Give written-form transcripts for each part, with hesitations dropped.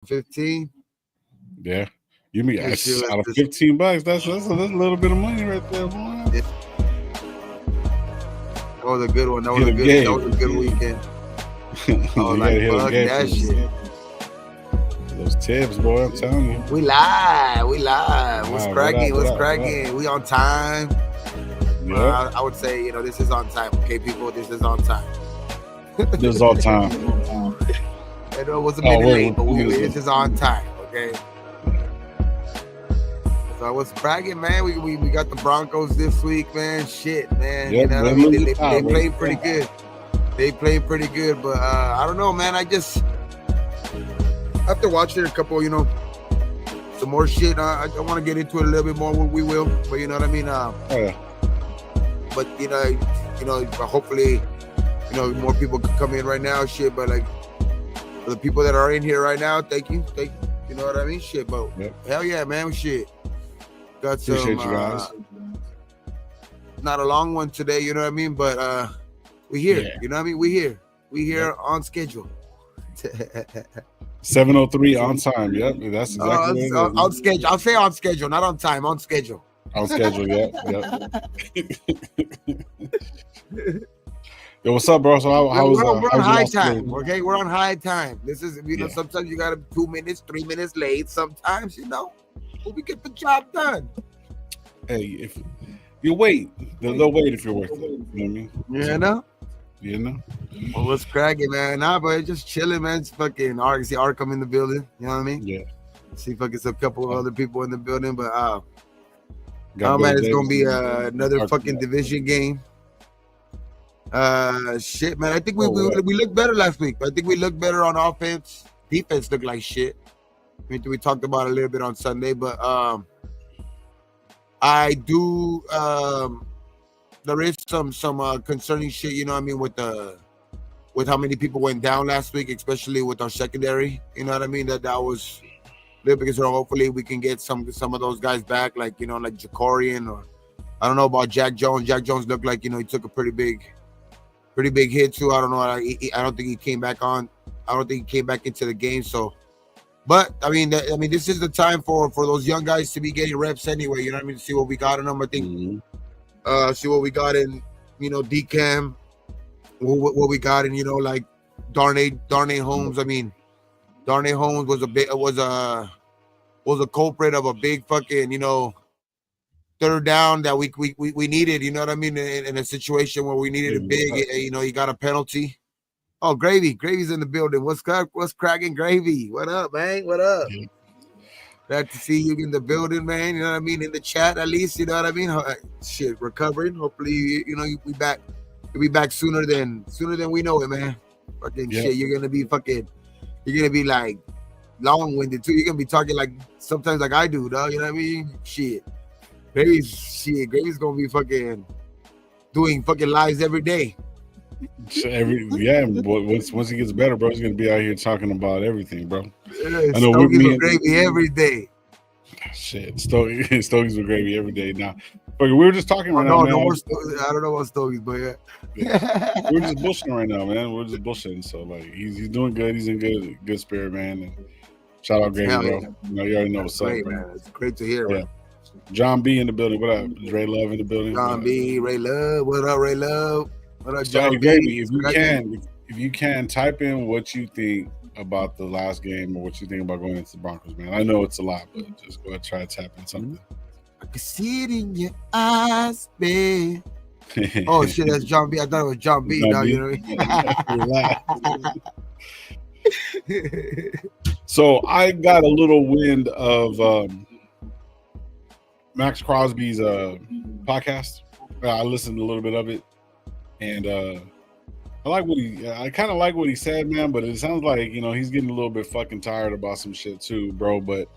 15. Yeah. You mean This shit was out of just, $15? That's a little bit of money right there, boy. yeah, that was a good one. That was Hit a a good. game. That was a good weekend. I was You like, gotta hit a fuck game that shit. Those tips, boy. I'm telling you. We live. What's Wow, cracking? what What's up? cracking? We on time. Yeah. I would say, this is on time. Okay, people, this is on time. This is all time. I know it was a minute late, but this is on time. Okay. So what's cracking, man? We got the Broncos this week, man. Shit, man. Yep, You know what I mean? They played pretty good. They played pretty good, but I don't know, man. I just after watching a couple, some more shit. I want to get into it a little bit more. We will, but you know what I mean. But hopefully, more people can come in right now. Shit, but like for the people that are in here right now, thank you. You know what I mean? Shit, but hell yeah, man. Shit, got some. Appreciate you guys. Not a long one today, you know what I mean. But we here, you know what I mean. We here on schedule. 7:03 on time. Yep, that's exactly on schedule. I'll say on schedule, not on time. On schedule. On schedule. Yep. Yo, what's up, bro? So we're on high time. Okay, we're on high time. This is sometimes you got to 2 minutes, 3 minutes late. Sometimes but we get the job done. Hey, if you wait, they'll wait if you're worth it. You know what I mean? You know. Well, what's cracking, man? Nah, but just chilling, man. It's fucking see Arkham in the building. You know what I mean? Yeah. See fucking a couple of other people in the building, but man, it's gonna be another fucking division game. Shit, man. I think we looked better last week. I think we looked better on offense. Defense looked like shit. I mean, we talked about it a little bit on Sunday, but I do. There is some concerning shit, you know what I mean, with how many people went down last week, especially with our secondary. You know what I mean? That was a little bit concerned. Hopefully we can get some of those guys back, like like Jacorian, or I don't know about Jack Jones. Jack Jones looked like he took a pretty big hit too. I don't know. I don't think he came back on. I don't think he came back into the game. So, but I mean, this is the time for those young guys to be getting reps anyway. You know what I mean? To see what we got in them. I think. Mm-hmm. See what we got in, DCAM, what we got in, like Darnay Holmes. I mean, Darnay Holmes was a culprit of a big fucking, third down that we needed. You know what I mean? In a situation where we needed a big, he got a penalty. Oh, Gravy's in the building. What's cracking, Gravy? What up, man? What up? Yeah. Glad to see you in the building, man. You know what I mean? In the chat, at least. You know what I mean? Shit, recovering. Hopefully, you'll be back. You'll be back sooner than we know it, man. Fucking shit. You're gonna be like long-winded too. You're gonna be talking like sometimes like I do, dog. You know what I mean? Shit. Gravy's gonna be fucking doing fucking lives every day. Once he gets better, bro, he's gonna be out here talking about everything, bro. I know Stogies with Gravy every day. Shit, Stogies with Gravy every day. Now, we were just talking right now, man. I don't know about Stogies, but yeah. We're just bullshitting right now, man. We're just bullshitting. So like, he's doing good. He's in good spirit, man. And shout out Gravy, bro. You already know what's up, man. It's great to hear, man. John B in the building. What up? Is Ray Love in the building? John B, Ray Love. What up, Ray Love? What up, John B? If you can, type in what you think about the last game or what you think about going into the Broncos, man. I know it's a lot, but just go ahead and try to tap in something. I can see it in your eyes, man. Oh shit, that's John B. I thought it was John B. Now you know what I mean? So I got a little wind of Max Crosby's podcast. I listened to a little bit of it, and I kind of like what he said, man. But it sounds like he's getting a little bit fucking tired about some shit too, bro. But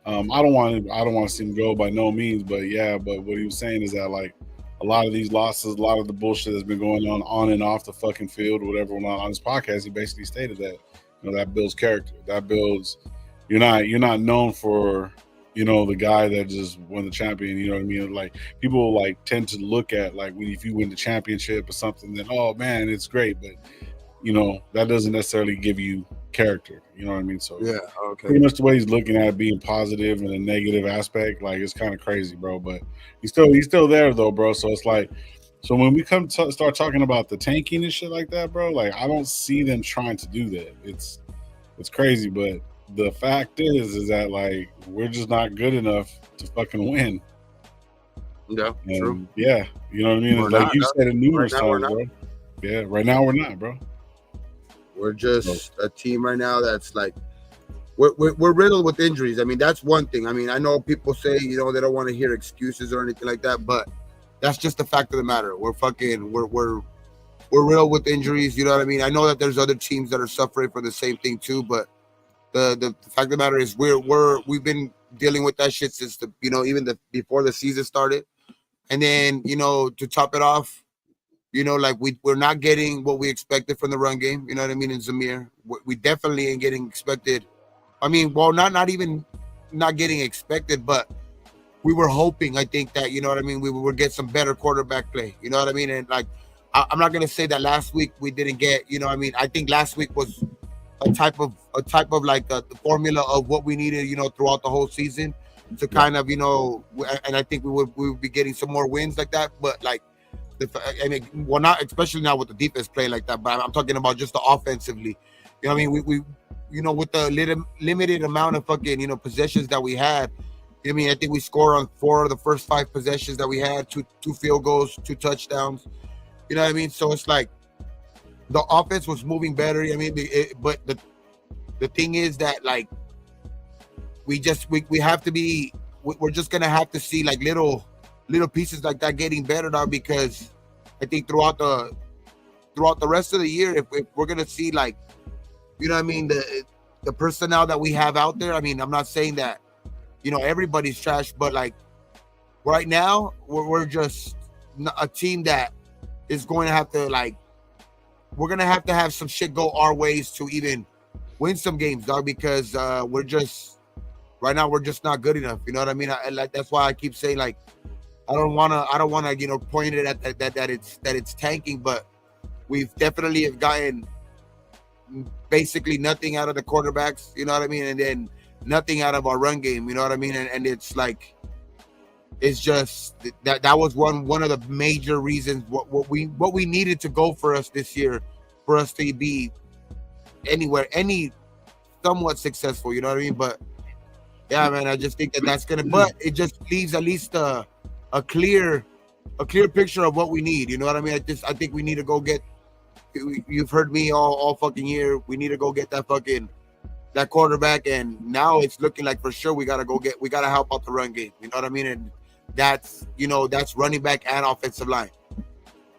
I don't want to see him go by no means. But what he was saying is that like a lot of these losses, a lot of the bullshit that's been going on and off the fucking field, or whatever. On his podcast, he basically stated that that builds character. That builds. You're not known for the guy that just won the champion. You know what I mean? Like people like tend to look at like if you win the championship or something, then oh man, it's great. But that doesn't necessarily give you character. You know what I mean? So Yeah. Okay. pretty much the way he's looking at it being positive and a negative aspect, like it's kind of crazy, bro. But he's still there though, bro. So it's like, so when we come to start talking about the tanking and shit like that, bro, like I don't see them trying to do that. It's crazy, but the fact is that like we're just not good enough to fucking win. Yeah. And True. yeah, you know what I mean? We're It's like not. you No. said it numerous Right now, we're times, not. bro. Yeah, right now we're not, bro. We're just a team right now that's like we're riddled with injuries. I mean, that's one thing. I mean, I know people say, you know, they don't want to hear excuses or anything like that, but that's just the fact of the matter. We're riddled with injuries. You know what I mean? I know that there's other teams that are suffering for the same thing too, but the fact of the matter is we've been dealing with that shit since the, you know, even before the season started. And then, you know, to top it off, you know, like we're not getting what we expected from the run game. You know what I mean? In Zamir, we definitely ain't getting expected. I mean, well, not even not getting expected, but we were hoping. I think that, you know what I mean, we would get some better quarterback play. You know what I mean? And like, I'm not gonna say that last week we didn't get. You know what I mean? I think last week was a type of like the formula of what we needed. You know, throughout the whole season to kind of, you know, and I think we would be getting some more wins like that. But like, well, not especially now with the defense playing like that, but I'm talking about just the offensively. You know what I mean? We you know, with the limited amount of fucking, you know, possessions that we had. I mean, I think we scored on 4 of the first 5 possessions that we had, two field goals, 2 touchdowns. You know what I mean? So it's like the offense was moving better. I mean, but the thing is that like we have to be. We're just gonna have to see like little pieces like that getting better now, because I think throughout the rest of the year, if we're gonna see like, you know what I mean, the personnel that we have out there. I mean, I'm not saying that, you know, everybody's trash, but like right now we're just a team that is going to have to like, we're gonna have to have some shit go our ways to even win some games, dog, because we're just right now we're just not good enough. You know what I mean? Like that's why I keep saying like I don't wanna you know, point it at that it's tanking, but we've definitely have gotten basically nothing out of the quarterbacks. You know what I mean? And then nothing out of our run game. You know what I mean? And it's like, it's just that was one of the major reasons what we needed to go for us this year, for us to be any somewhat successful. You know what I mean? But yeah, man, I just think that's gonna. But it just leaves at least a clear picture of what we need. You know what I mean? I think we need to go get. You've heard me all fucking year. We need to go get that quarterback, and now it's looking like for sure we gotta help out the run game. You know what I mean? And that's, you know, that's running back and offensive line.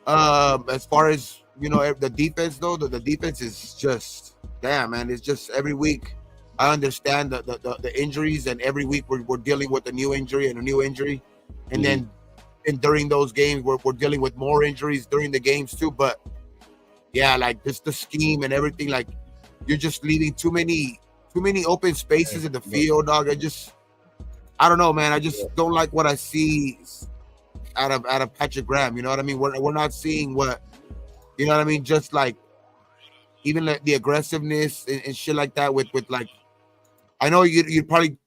As far as, you know, the defense though, the defense is just damn, man. It's just every week. I understand the injuries, and every week we're dealing with a new injury and a new injury, and then and during those games we're dealing with more injuries during the games too. But yeah, like just the scheme and everything, like you're just leaving too many open spaces in the field, dog. I don't know, man. I just don't like what I see out of Patrick Graham. You know what I mean? We're not seeing what, you know what I mean? Just like even like the aggressiveness and shit like that with like, I know you're probably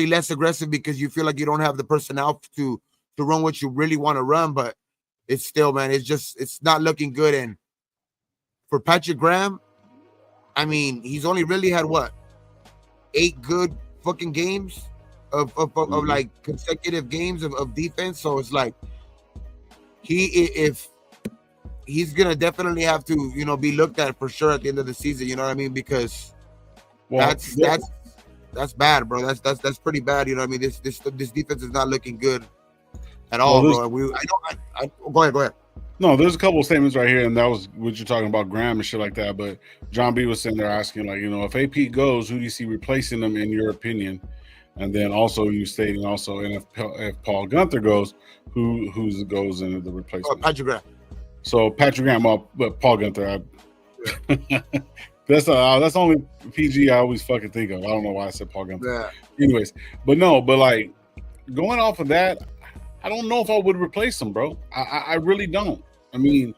less aggressive because you feel like you don't have the personnel to run what you really want to run, but it's still, man, it's not looking good. And for Patrick Graham, I mean, he's only really had what, 8 good fucking games of like consecutive games of defense. So it's like if he's gonna definitely have to, you know, be looked at for sure at the end of the season. You know what I mean? Because that's bad, bro. That's pretty bad. You know what I mean? This defense is not looking good at all, bro. Go ahead. No, there's a couple of statements right here, and that was what you're talking about, Graham and shit like that. But John B was sitting there asking, like, you know, if AP goes, who do you see replacing him in your opinion? And then also you stating also, and if Paul Gunther goes, who goes into the replacement? Patrick Graham. So Patrick Graham, but Paul Gunther. That's only PG I always fucking think of. I don't know why I said Paul Gunther. Yeah. Anyways, but like going off of that, I don't know if I would replace him, bro. I really don't. I mean,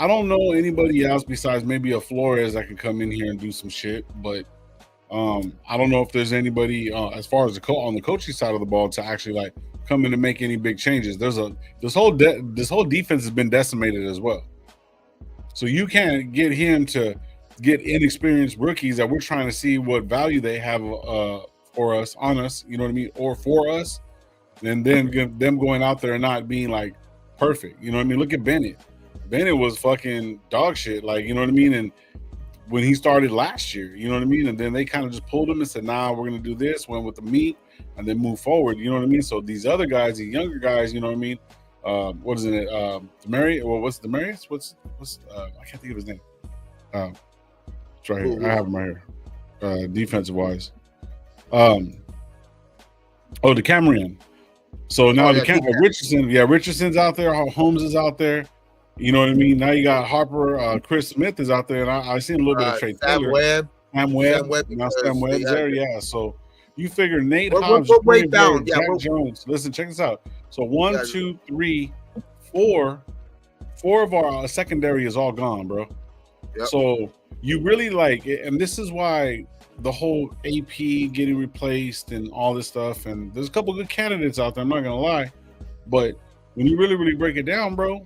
I don't know anybody else besides maybe a Flores that can come in here and do some shit, but I don't know if there's anybody as far as on the coaching side of the ball to actually like come in and make any big changes. This whole defense has been decimated as well. So you can't get him to get inexperienced rookies that we're trying to see what value they have for us, on us, you know what I mean, or for us, and then them going out there and not being like perfect. You know what I mean? Look at Bennett. Bennett was fucking dog shit, like, you know what I mean? And when he started last year, you know what I mean? And then they kind of just pulled him and said, nah, we're going to do this, went with the meat, and then move forward, you know what I mean? So these other guys, these younger guys, you know what I mean? What is it? Demarius? Well, what's Demarius? What's I can't think of his name. It's right here. I have him right here. Defensive wise. The Cameron. So now Richardson, Richardson's out there. Holmes is out there. You know what I mean? Now you got Harper, Chris Smith is out there, and I seen a little bit of Trey Taylor. Sam Webb. Now Sam Webb's there, yeah. So you figure Nate Hobbs, Jack Jones. Listen, check this out. So 1, 2, 3, 4 of our secondary is all gone, bro. Yep. So you really like, and this is why the whole AP getting replaced and all this stuff, and there's a couple good candidates out there, I'm not gonna lie, but when you really break it down, bro,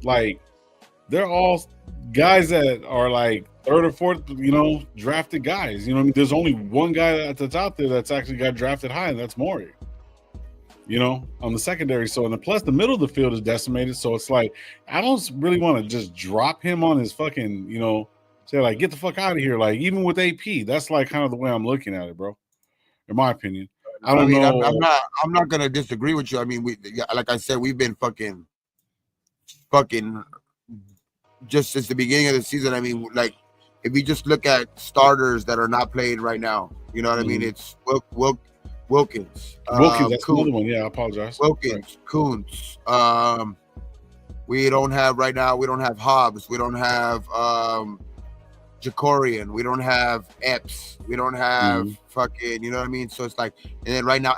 like they're all guys that are like third or fourth, you know, drafted guys. You know what I mean? There's only one guy that's out there that's actually got drafted high, and that's Maury. You know, on the secondary. So, and plus the middle of the field is decimated. So it's like, I don't really want to just drop him on his fucking, you know, say like, get the fuck out of here. Like, even with AP, that's like kind of the way I'm looking at it, bro. In my opinion. I don't know. I'm not going to disagree with you. I mean, like I said, we've been fucking just since the beginning of the season. I mean, like, if you just look at starters that are not playing right now, you know what I mean? It's Wilkins. That's another one. Yeah, I apologize. Wilkins, Kuntz. We don't have right now. We don't have Hobbs. We don't have Jacorian. We don't have Epps. We don't have fucking. You know what I mean? So it's like, and then right now,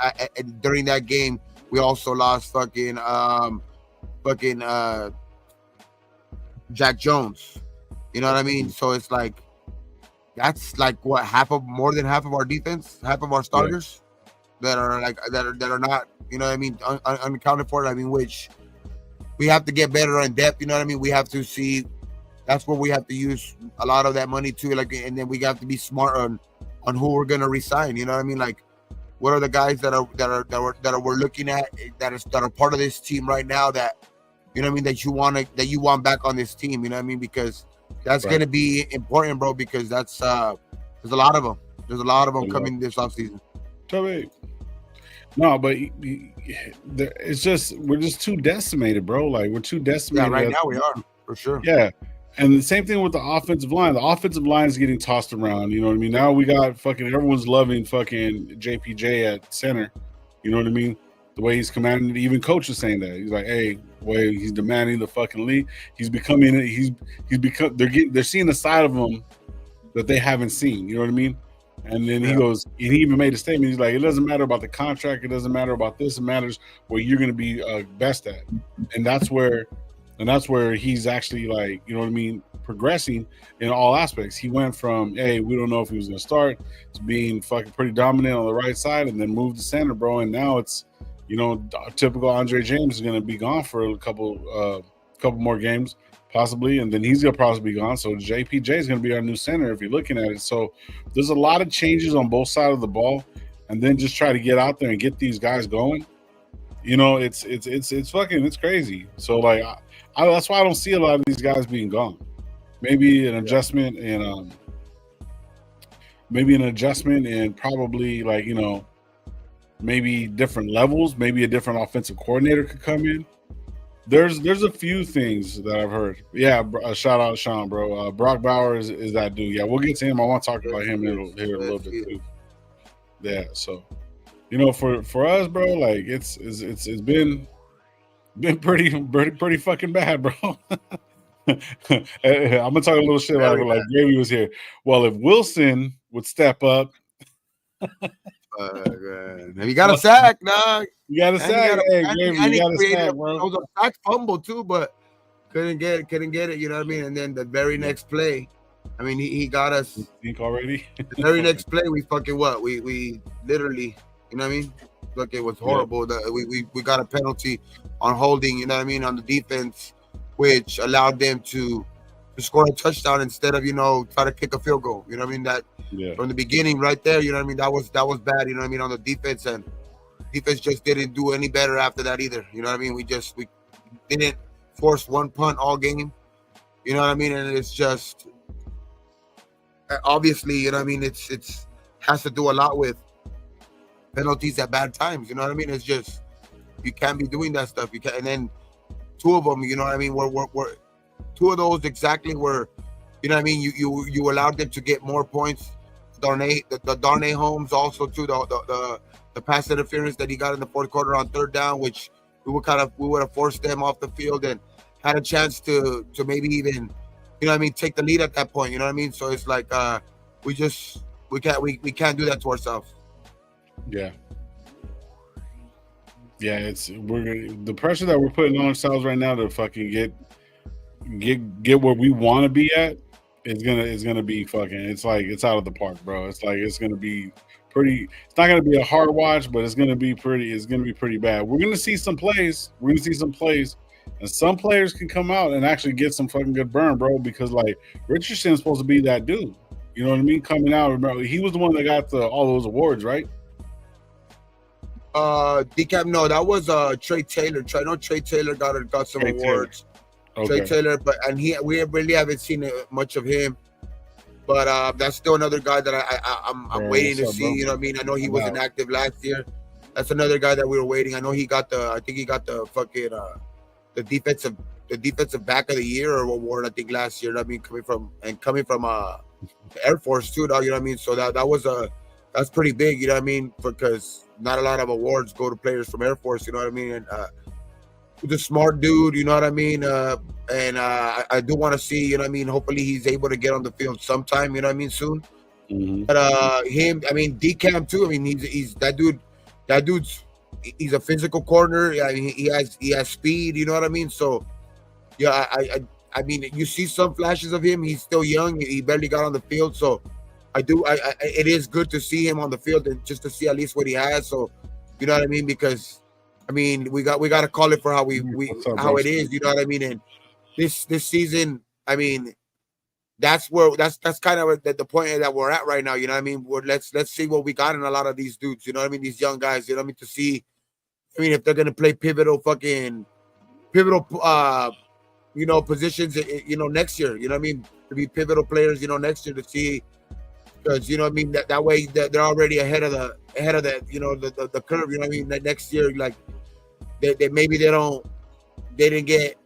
during that game, we also lost fucking Jack Jones. You know what I mean? So it's like, that's like what, more than half of our defense, half of our starters. Yeah. That are not, you know what I mean, unaccounted for. I mean, which we have to get better on depth. You know what I mean? We have to see. That's where we have to use a lot of that money too. Like, and then we have to be smart on who we're gonna resign. You know what I mean? Like, what are the guys that we're looking at that are part of this team right now that, you know what I mean, that you want back on this team. You know what I mean? Because that's gonna be important, bro. Because that's there's a lot of them. There's a lot of them coming this offseason. No, but it's just, we're just too decimated, bro. Like, we're too decimated. Yeah, right now we are, for sure. Yeah. And the same thing with the offensive line. The offensive line is getting tossed around. You know what I mean? Now we got fucking, everyone's loving fucking JPJ at center. You know what I mean? The way he's commanding, even coach is saying that. He's like, hey, way he's demanding the fucking league. He's becoming, they're seeing the side of him that they haven't seen. You know what I mean? And then he goes, and he even made a statement. He's like, it doesn't matter about the contract. It doesn't matter about this. It matters what you're going to be best at. And that's where he's actually, like, you know what I mean, progressing in all aspects. He went from, hey, we don't know if he was going to start, to being fucking pretty dominant on the right side, and then moved to center, bro. And now it's, you know, typical Andre James is going to be gone for a couple more games, possibly, and then he's gonna probably be gone. So JPJ is gonna be our new center if you're looking at it. So there's a lot of changes on both sides of the ball, and then just try to get out there and get these guys going. You know, it's crazy. So like, that's why I don't see a lot of these guys being gone. Maybe an adjustment and probably, like, you know, maybe different levels. Maybe a different offensive coordinator could come in. There's a few things that I've heard. Yeah, shout out Sean, bro. Brock Bauer is that dude. Yeah, we'll get to him. I want to talk about him here a little bit too. Yeah, so, you know, for us, bro, like it's been pretty fucking bad, bro. I'm gonna talk a little shit about it, like Gravy was here. Well, if Wilson would step up. Have you got a sack, dog? You got a sack. You got a sack, bro. It was a sack fumble too, but couldn't get it. You know what I mean? And then the very next play, I mean, he got us. Think already? The very next play, we fucking what? We literally, you know what I mean? Look, it was horrible. Yeah. We got a penalty on holding. You know what I mean? On the defense, which allowed them to score a touchdown instead of try to kick a field goal. You know what I mean? That from the beginning, right there. You know what I mean? That was bad. You know what I mean? On the defense, and defense just didn't do any better after that either. You know what I mean? We didn't force one punt all game. You know what I mean? And it's just obviously, you know what I mean? It's has to do a lot with penalties at bad times. You know what I mean? It's just you can't be doing that stuff. You can't. And then two of them, you know what I mean? Were two of those exactly were, you know what I mean? You allowed them to get more points. The Darnay Holmes also too. The pass interference that he got in the fourth quarter on third down, which we would have forced them off the field and had a chance to maybe even, you know what I mean, take the lead at that point. You know what I mean? So it's like we can't do that to ourselves. Yeah. Yeah, the pressure that we're putting on ourselves right now to fucking get where we want to be at is gonna be fucking. It's like it's out of the park, bro. It's like it's gonna be pretty. It's not gonna be a hard watch, but it's gonna be pretty. It's gonna be pretty bad. We're gonna see some plays. And some players can come out and actually get some fucking good burn, bro. Because like Richardson's supposed to be that dude. You know what I mean? Coming out, remember, he was the one that got all those awards, right? Decap, no, that was Trey Taylor. I know Trey Taylor got some awards. Okay. Trey Taylor, we really haven't seen much of him. But that's still another guy that I'm waiting to see. Bro? You know what I mean? I know he wasn't active last year. That's another guy that we were waiting. I know he got the fucking the defensive back of the year award, I think, last year. I mean, coming from the Air Force too, dog. You know what I mean? So that's pretty big. You know what I mean? Because not a lot of awards go to players from Air Force. You know what I mean? And he's a smart dude. You know what I mean? And I do want to see. You know what I mean? Hopefully he's able to get on the field sometime. You know what I mean? Soon. Mm-hmm. But him, I mean, Decam too. I mean, he's that dude. That dude's. He's a physical corner. I mean, he has speed. You know what I mean? So, yeah, I mean, you see some flashes of him. He's still young. He barely got on the field. So, it is good to see him on the field and just to see at least what he has. So, you know what I mean? Because, I mean, we got to call it for how how it is. You know what I mean? And this season, I mean, that's kind of the point that we're at right now. You know what I mean? Let's see what we got in a lot of these dudes. You know what I mean? These young guys. You know what I mean? To see. I mean, if they're gonna play pivotal, positions, next year, you know what I mean, to be pivotal players, next year to see, because you know what I mean that way that they're already ahead of the the curve. You know what I mean? That next year, like they maybe they didn't get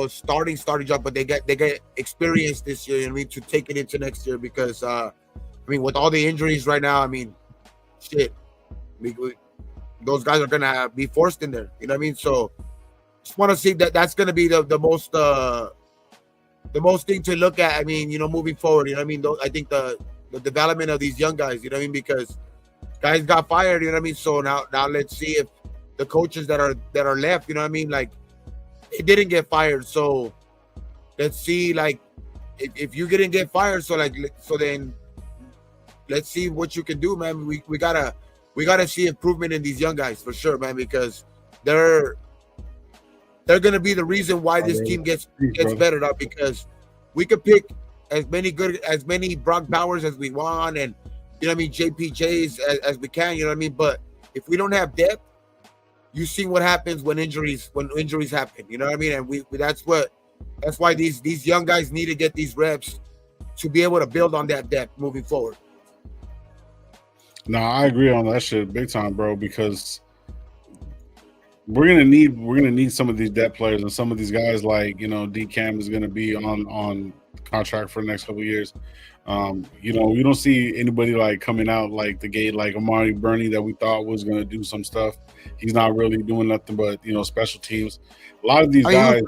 starting job, but they get experience this year. You know what I mean, to take it into next year because I mean with all the injuries right now, I mean, shit, those guys are gonna be forced in there. You know what I mean? So just want to see that's gonna be the most thing to look at. I mean, moving forward. You know what I mean? I think the development of these young guys. You know what I mean? Because guys got fired. You know what I mean? So now let's see if the coaches that are left. You know what I mean? Like they didn't get fired. So let's see. Like if you didn't get fired, so then let's see what you can do, man. We gotta see improvement in these young guys for sure, man, because they're gonna be the reason why this team gets better up. Because we could pick as many Brock Bowers as we want, and you know what I mean, JPJs as we can, you know what I mean. But if we don't have depth, you see what happens when injuries happen, you know what I mean. And that's why these young guys need to get these reps to be able to build on that depth moving forward. No, I agree on that shit big time, bro, because we're gonna need some of these depth players, and some of these guys like DCAM is gonna be on contract for the next couple of years. We don't see anybody like coming out like the gate like Amari Burney that we thought was gonna do some stuff. He's not really doing nothing but special teams. A lot of these guys.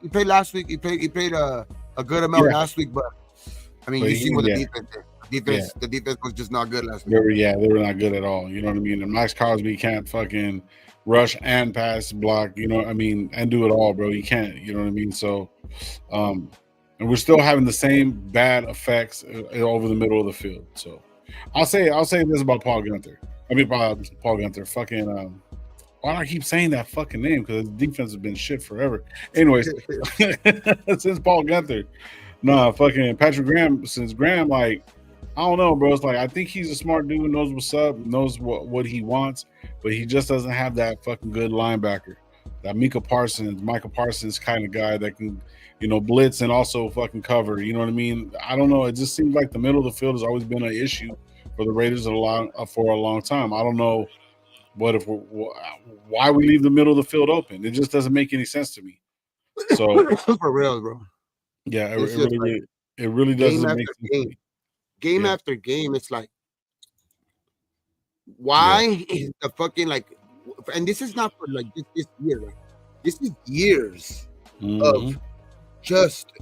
He played last week. He played a good amount last week, but I mean, you see what the defense did. Defense, the defense was just not good last week. They were not good at all. You know what I mean? And Max Crosby can't fucking rush and pass, block. You know what I mean? And do it all, bro. He can't. You know what I mean? So, and we're still having the same bad effects over the middle of the field. So, I'll say this about Paul Guenther. I mean, Paul Guenther. Fucking. Why do I keep saying that fucking name? Because the defense has been shit forever. Anyways, since Paul Guenther, fucking Patrick Graham. Since Graham, like, I don't know, bro. It's like I think he's a smart dude, knows what's up, knows what he wants, but he just doesn't have that fucking good linebacker. That Michael Parsons kind of guy that can, blitz and also fucking cover. You know what I mean? I don't know. It just seems like the middle of the field has always been an issue for the Raiders for a long time. I don't know why we leave the middle of the field open. It just doesn't make any sense to me. So for real, bro. Yeah, it really doesn't make sense. Game after game, it's like, why is the fucking and this is not for like this year, like this is years of just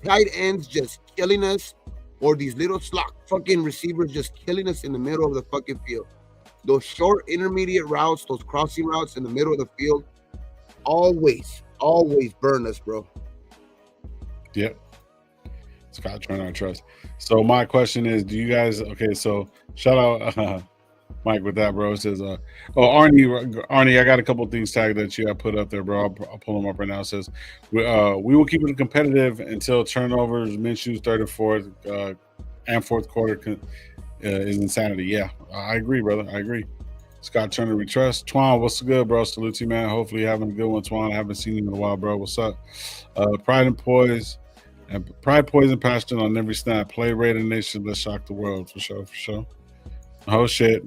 tight ends just killing us, or these little slot fucking receivers just killing us in the middle of the fucking field. Those short intermediate routes, those crossing routes in the middle of the field, always burn us, bro. Yep. Scott Turner, I trust. So my question is, do you guys? Okay, so shout out Mike with that, bro. It says, Arnie, I got a couple of things tagged that you have put up there, bro. I'll pull them up right now. It says, we will keep it competitive until turnovers, Minshew's third and fourth, and fourth quarter is insanity. Yeah, I agree, brother. I agree. Scott Turner, we trust. Twan, what's good, bro? Salute to you, man. Hopefully you're having a good one, Twan. I haven't seen you in a while, bro. What's up? Pride, poise, and passion on every snap. Play Raider Nation. Let's shock the world, for sure. Oh, shit.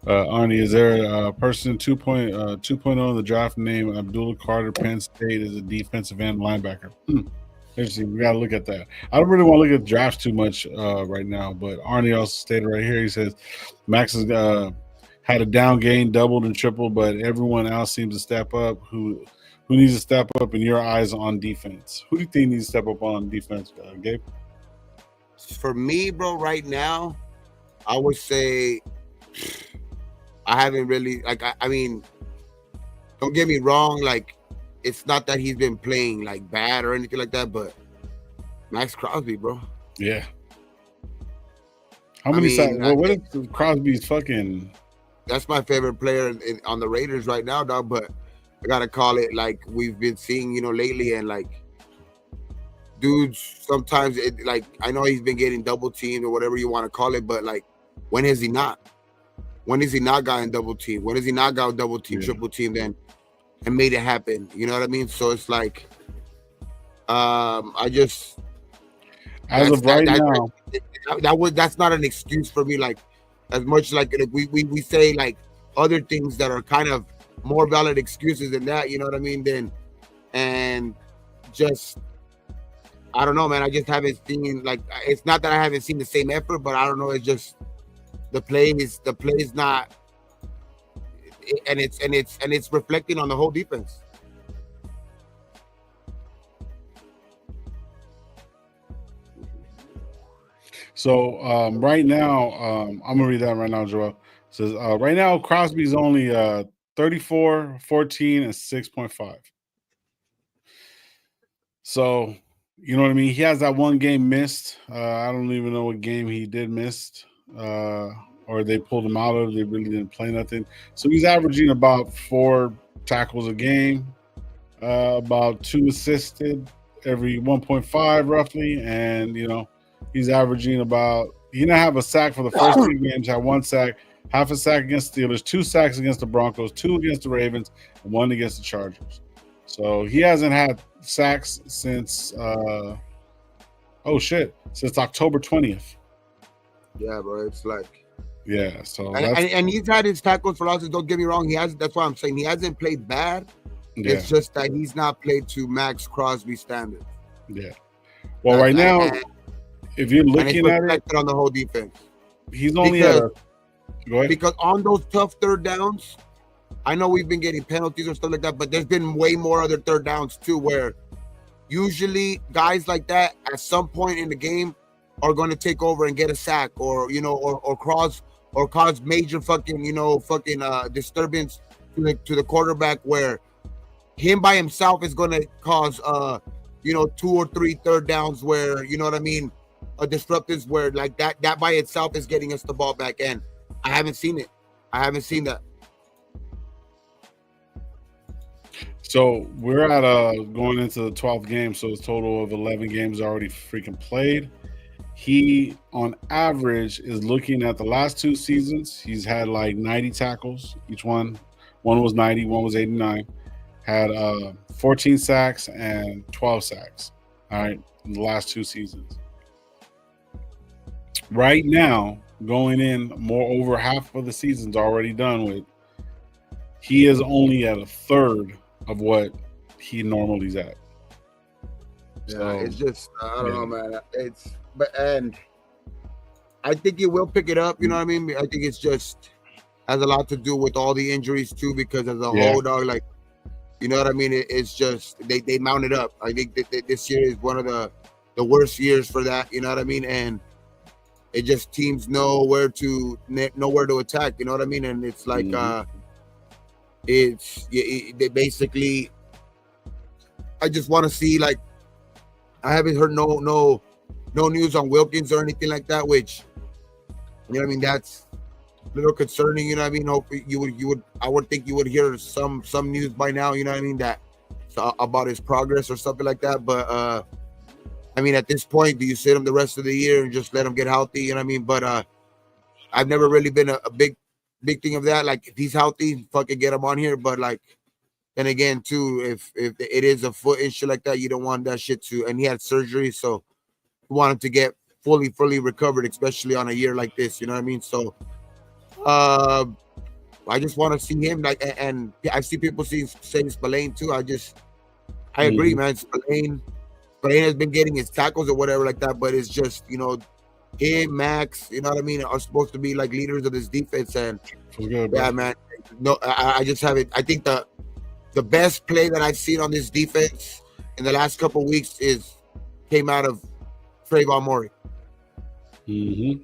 Arnie, is there a person 2.0 in the draft named Abdullah Carter, Penn State, as a defensive end linebacker? Interesting. We got to look at that. I don't really want to look at drafts too much right now, but Arnie also stated right here, he says, Max has had a down gain, doubled and tripled, but everyone else seems to step up. Who needs to step up in your eyes on defense? Who do you think needs to step up on defense, Gabe? For me, bro, right now, I would say I haven't really, I mean, don't get me wrong, it's not that he's been playing bad or anything like that, but Max Crosby, bro. Yeah. How many sacks? Well, what if Crosby's fucking? That's my favorite player on the Raiders right now, dog. But I gotta call it we've been seeing, lately, and dudes sometimes I know he's been getting double teamed or whatever you want to call it, but when has he not? When has he not gotten double teamed? When has he not got double teamed, triple teamed, and made it happen? You know what I mean? So it's I just as of right now, that's not an excuse for me. As much we say other things that are kind of more valid excuses than that. You know what I mean? And just I don't know, man. I just haven't seen it's not that I haven't seen the same effort, but I don't know. It's just the play is not, and it's reflecting on the whole defense. So right now, I'm gonna read that right now, Joel. It says right now Crosby's only 34, 14, and 6.5. So you know what I mean? He has that one game missed. I don't even know what game he did miss. Or they pulled him out of. They really didn't play nothing. So he's averaging about 4 tackles a game, about 2 assisted every 1.5 roughly, and he's averaging about. He didn't have a sack for the first 2 games. Had 1 sack, half a sack against the Steelers, 2 sacks against the Broncos, 2 against the Ravens, and 1 against the Chargers. So he hasn't had sacks since since October 20th. Yeah, bro, it's yeah. So and he's had his tackles for losses. Don't get me wrong, he has. That's why I'm saying he hasn't played bad. Yeah. It's just that he's not played to Max Crosby standards. Yeah. Well, right now, if you're looking at it on the whole defense, he's only go ahead. Because on those tough third downs, I know we've been getting penalties or stuff like that, but there's been way more other third downs too, where usually guys like that at some point in the game are going to take over and get a sack, or cause major fucking disturbance to the quarterback, where him by himself is going to cause 2 or 3 third downs, where you know what I mean, a disruptors, where like that by itself is getting us the ball back. And I haven't seen it. I haven't seen that. So we're at going into the 12th game, so a total of 11 games already freaking played. He, on average, is looking at the last 2 seasons. He's had like 90 tackles each one. One was 90, one was 89. Had 14 sacks and 12 sacks. All right, in the last 2 seasons. Right now, going in more over half of the season's already done with. He is only at a third of what he normally is at. Yeah, so, it's just I don't know, man. And I think he will pick it up. You know what I mean? I think it's just has a lot to do with all the injuries too, because as a whole, dog, like, you know what I mean? It's just they mounted up. I think that this year is one of the worst years for that. You know what I mean? And it just teams know where to attack. You know what I mean? And it's like they basically. I just want to see, like, I haven't heard no news on Wilkins or anything like that, which, you know what I mean, that's a little concerning. You know what I mean? Hopefully I would think you would hear some news by now. You know what I mean, that about his progress or something like that. But I mean, at this point, do you sit him the rest of the year and just let him get healthy? You know what I mean? But I've never really been a big thing of that. Like, if he's healthy, fucking get him on here. But like, then again, too, if it is a foot and shit like that, you don't want that shit to. And he had surgery, so you want him to get fully recovered, especially on a year like this. You know what I mean? So, I just want to see him, like, and I see people saying Spillane too. I agree, man. Spillane has been getting his tackles or whatever like that, but it's just, him, Max, you know what I mean, are supposed to be like leaders of this defense. And yeah, man, no, I just have it. I think the best play that I've seen on this defense in the last couple of weeks came out of Trayvon Murray. To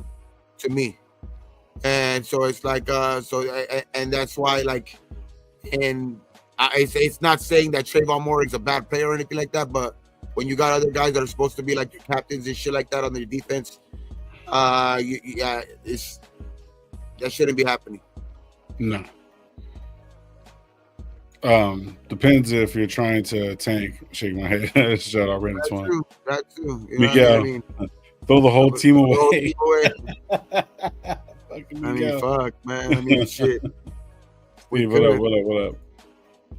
me. And so it's like, and that's why, like, and it's not saying that Trayvon Murray is a bad player or anything like that, but when you got other guys that are supposed to be like your captains and shit like that on their defense, that shouldn't be happening. No. Depends if you're trying to tank. Shake my head. Shut up, ran into one. That too. You know Miguel, what I mean? Throw the whole team away. I mean, fuck, man. I mean, shit. Hey, what up?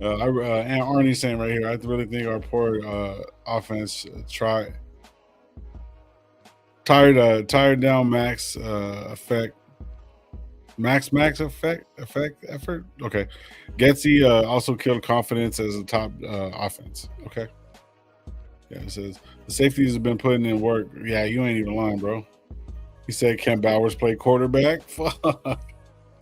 And Arnie's saying right here, I really think our poor offense tired down Max effort. Okay. Getsy also killed confidence as a top offense. Okay. Yeah, it says the safeties have been putting in work. Yeah, you ain't even lying, bro. He said Kent Bowers play quarterback. Fuck.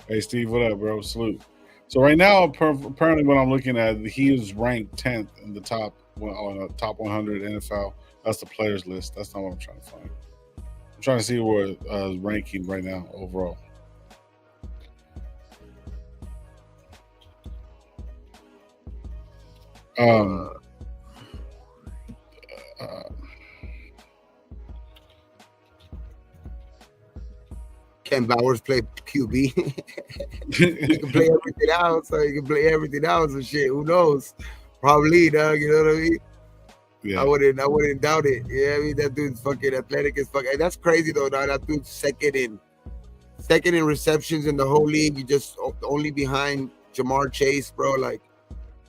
Hey, Steve, what up, bro? Salute. So right now, apparently, what I'm looking at, he is ranked 10th in the top 100 NFL. That's the players list. That's not what I'm trying to find. I'm trying to see where his ranking right now overall. Ken Bowers play QB. He can play everything else, so he can play everything else and shit. Who knows? Probably, dog. You know what I mean? Yeah. I wouldn't doubt it. Yeah, I mean, that dude's fucking athletic as fuck. And that's crazy though, dog. That dude's second in receptions in the whole league. You just only behind Jamar Chase, bro. Like,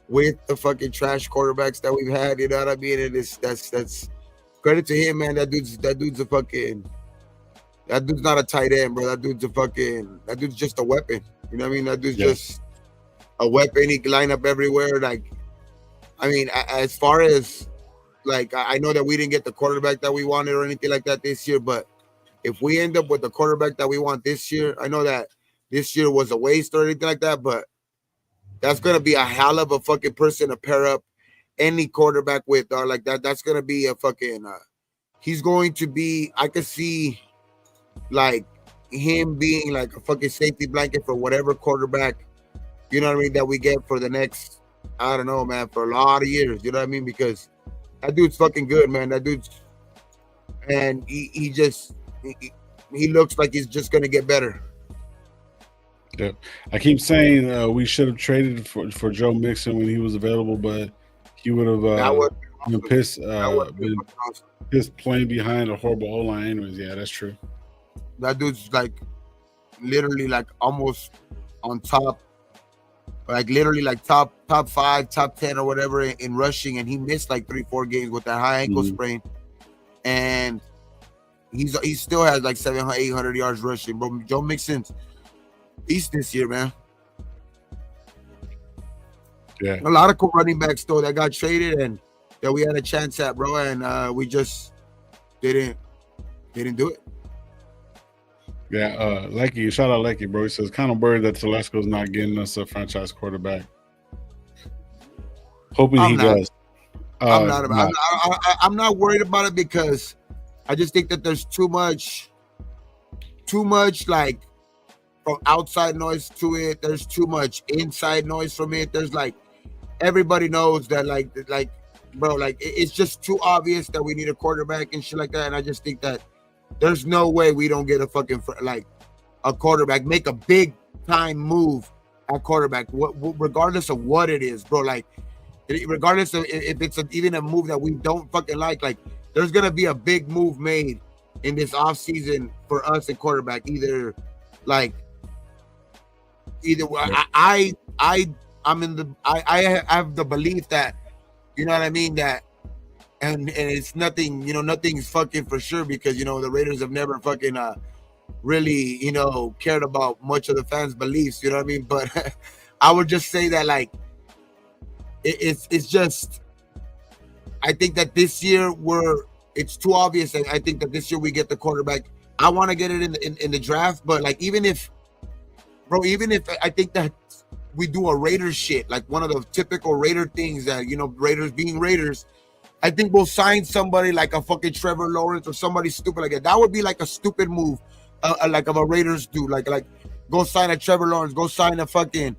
with the fucking trash quarterbacks that we've had, you know what I mean? And that's credit to him, man. That dude's not a tight end, bro. That dude's just a weapon. You know what I mean? That dude's just a weapon. He can line up everywhere. Like, I mean, as far as, like, I know that we didn't get the quarterback that we wanted or anything like that this year, but if we end up with the quarterback that we want this year, I know that this year was a waste or anything like that, but that's going to be a hell of a fucking person to pair up any quarterback with, or like that. That's going to be a fucking he's going to be. I could see like him being like a fucking safety blanket for whatever quarterback, you know what I mean, that we get for the next, I don't know, man, for a lot of years. You know what I mean? Because that dude's fucking good, man. That dude's, and he just he looks like he's just gonna get better. Yeah. I keep saying we should have traded for Joe Mixon when he was available, but he would have That was been awesome. pissed. That was Been awesome. pissed playing behind a horrible O line. Anyways, yeah, that's true. That dude's like literally like almost on top, like literally like top 5, top 10 or whatever in rushing, and he missed like 3-4 games with that high ankle sprain, and he still has like 700-800 yards rushing. Bro, Joe Mixon's beast this year, man. Yeah, a lot of cool running backs though that got traded and that we had a chance at, bro, and we just didn't do it. Yeah, Lecky, shout out Lecky, bro. He says, kind of worried that Telesco's not getting us a franchise quarterback. Hoping he does. I'm not worried about it because I just think that there's too much like from outside noise to it. There's too much inside noise from it. There's like everybody knows that like bro, like it's just too obvious that we need a quarterback and shit like that. And I just think that there's no way we don't get a fucking like a quarterback, make a big time move at quarterback, regardless of what it is, bro. Like regardless of if it's even a move that we don't fucking like there's gonna be a big move made in this offseason for us at quarterback. Either I have the belief that, you know what I mean, that and it's nothing, nothing's fucking for sure because the Raiders have never fucking really, cared about much of the fans' beliefs, you know what I mean? But I would just say that like it's just, I think that this year it's too obvious. I think that this year we get the quarterback. I want to get it in the draft, but like even if I think that we do a Raiders shit, like one of the typical Raider things that, Raiders being Raiders, I think we'll sign somebody like a fucking Trevor Lawrence or somebody stupid like that. That would be like a stupid move, like of a Raiders do. Like go sign a Trevor Lawrence, go sign a fucking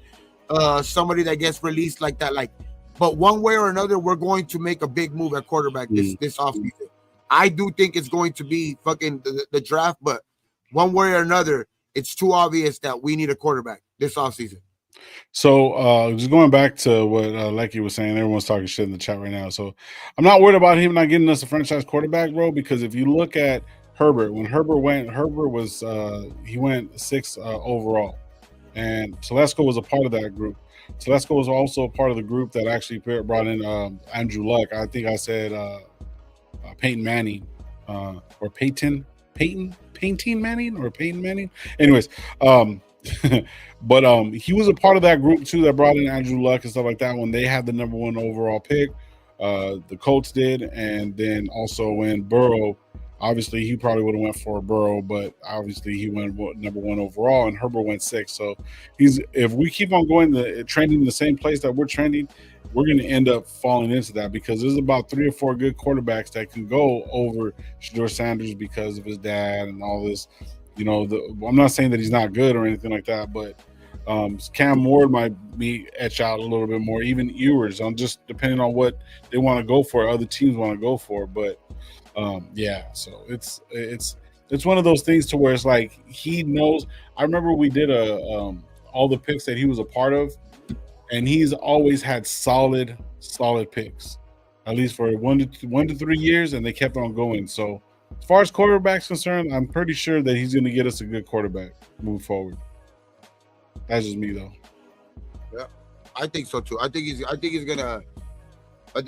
somebody that gets released like that. Like, but one way or another, we're going to make a big move at quarterback this offseason. I do think it's going to be fucking the draft, but one way or another, it's too obvious that we need a quarterback this offseason. So just going back to what Lecky was saying, everyone's talking shit in the chat right now. So I'm not worried about him not getting us a franchise quarterback, bro, because if you look at Herbert, when Herbert went 6th overall, and Telesco was a part of that group. Telesco was also a part of the group that actually brought in Andrew Luck. I think I said Peyton Manning or Peyton Manning. Anyways, but he was a part of that group too that brought in Andrew Luck and stuff like that when they had the number 1 overall pick. The Colts did, and then also when Burrow, obviously he probably would have went for Burrow, but obviously he went number 1 overall, and Herbert went 6th. So if we keep on going trending in the same place that we're trending, we're going to end up falling into that because there's about 3 or 4 good quarterbacks that can go over Shedeur Sanders because of his dad and all this. I'm not saying that he's not good or anything like that, but Cam Ward might be etch out a little bit more, even Ewers, on just depending on what they want to go for, other teams want to go for. But yeah, so it's one of those things to where it's like he knows. I remember we did all the picks that he was a part of, and he's always had solid picks, at least for 1 to 3 years, and they kept on going. So as far as quarterback's concerned, I'm pretty sure that he's going to get us a good quarterback move forward. That's just me, though. Yeah, I think so too. I think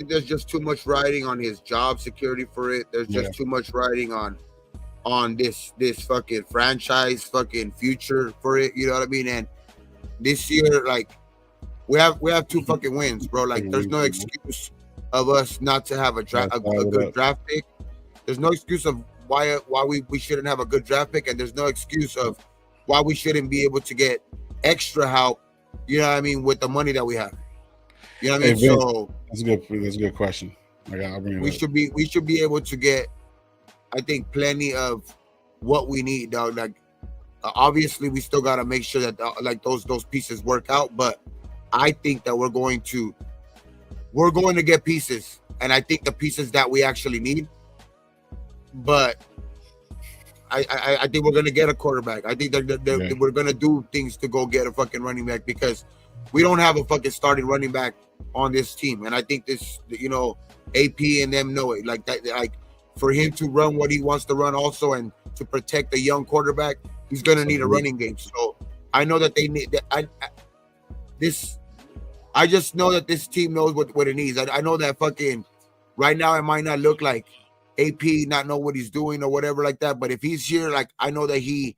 there's just too much riding on his job security for it. There's just too much riding on this fucking franchise fucking future for it. You know what I mean? And this year, like we have 2 fucking wins, bro. Like there's no excuse of us not to have a good draft pick. There's no excuse of why we shouldn't have a good draft pick, and there's no excuse of why we shouldn't be able to get extra help, you know what I mean, with the money that we have. You know what I mean? Vince, so that's a good question. I'll bring it we up. should be able to get I think plenty of what we need, dog. Like obviously, we still gotta make sure that like those pieces work out. But I think that we're going to get pieces, and I think the pieces that we actually need. But I think we're gonna get a quarterback. I think that we're gonna do things to go get a fucking running back because we don't have a fucking starting running back on this team. And I think this, AP and them know it. Like that, like for him to run what he wants to run also and to protect the young quarterback, he's gonna need a running game. So I know that they need that. I just know that this team knows what it needs. I know that fucking right now it might not look like AP not know what he's doing or whatever like that. But if he's here, like I know that he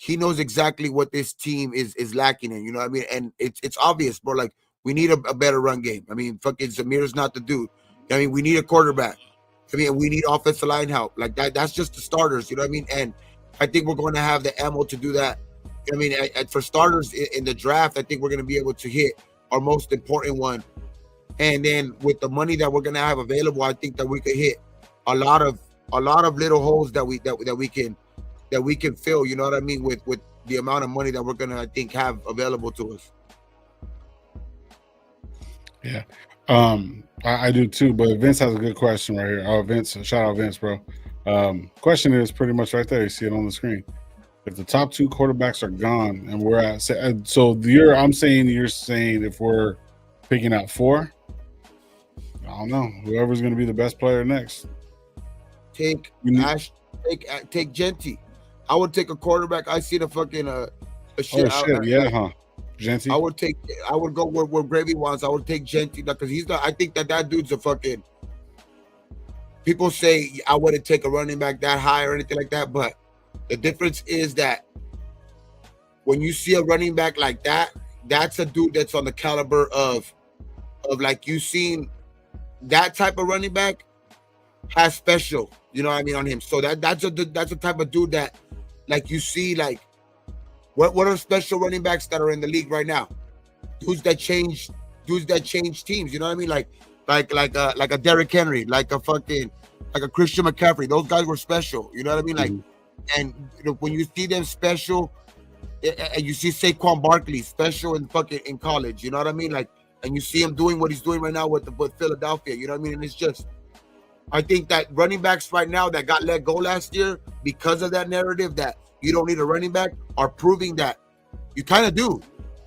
knows exactly what this team is lacking in. You know what I mean? And it's obvious, bro. Like we need a better run game. I mean, fucking Zamir's not the dude. I mean, we need a quarterback. I mean, we need offensive line help. Like that's just the starters. You know what I mean? And I think we're going to have the ammo to do that. I mean, for starters in the draft, I think we're going to be able to hit our most important one. And then with the money that we're going to have available, I think that we could hit a lot of little holes that we can fill, you know what I mean, with the amount of money that we're gonna, I think, have available to us. Yeah, I do too. But Vince has a good question right here. Oh, Vince, shout out Vince, bro. Question is pretty much right there. You see it on the screen. If the top two quarterbacks are gone and we're at, so you're saying if we're picking out four, I don't know, whoever's gonna be the best player next. Take Genty. I would take a quarterback. I see the fucking shit. Oh shit, Genty. I would go where Gravy wants. I would take Genty because he's not. I think that dude's a fucking. People say I wouldn't take a running back that high or anything like that, but the difference is that when you see a running back like that, that's a dude that's on the caliber of like you seen that type of running back has special, you know what I mean, on him. So that's a type of dude that like you see like what are special running backs that are in the league right now? Dudes that change teams, you know what I mean? Like a Derrick Henry, like a Christian McCaffrey. Those guys were special, you know what I mean? Like and when you see them special, and you see Saquon Barkley special in college, you know what I mean? Like, and you see him doing what he's doing right now with Philadelphia, you know what I mean? And it's just, I think that running backs right now that got let go last year because of that narrative that you don't need a running back are proving that you kind of do.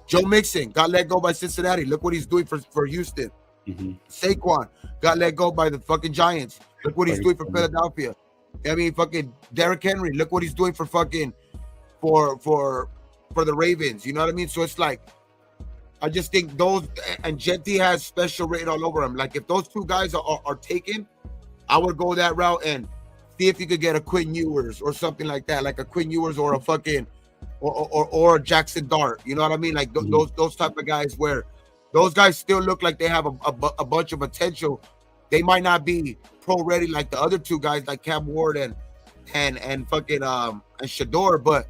Joe Mixon got let go by Cincinnati. Look what he's doing for Houston. Saquon got let go by the fucking Giants. Look what he's doing for Philadelphia. I mean, fucking Derrick Henry. Look what he's doing for fucking for the Ravens. You know what I mean? So it's like, I just think those, and Genty has special written all over him. Like if those two guys are taken, I would go that route and see if you could get a Quinn Ewers or something like that, like a Quinn Ewers or a fucking or a Jackson Dart. You know what I mean? Like those type of guys where those guys still look like they have a bunch of potential. They might not be pro ready like the other two guys like Cam Ward and fucking and Shador, but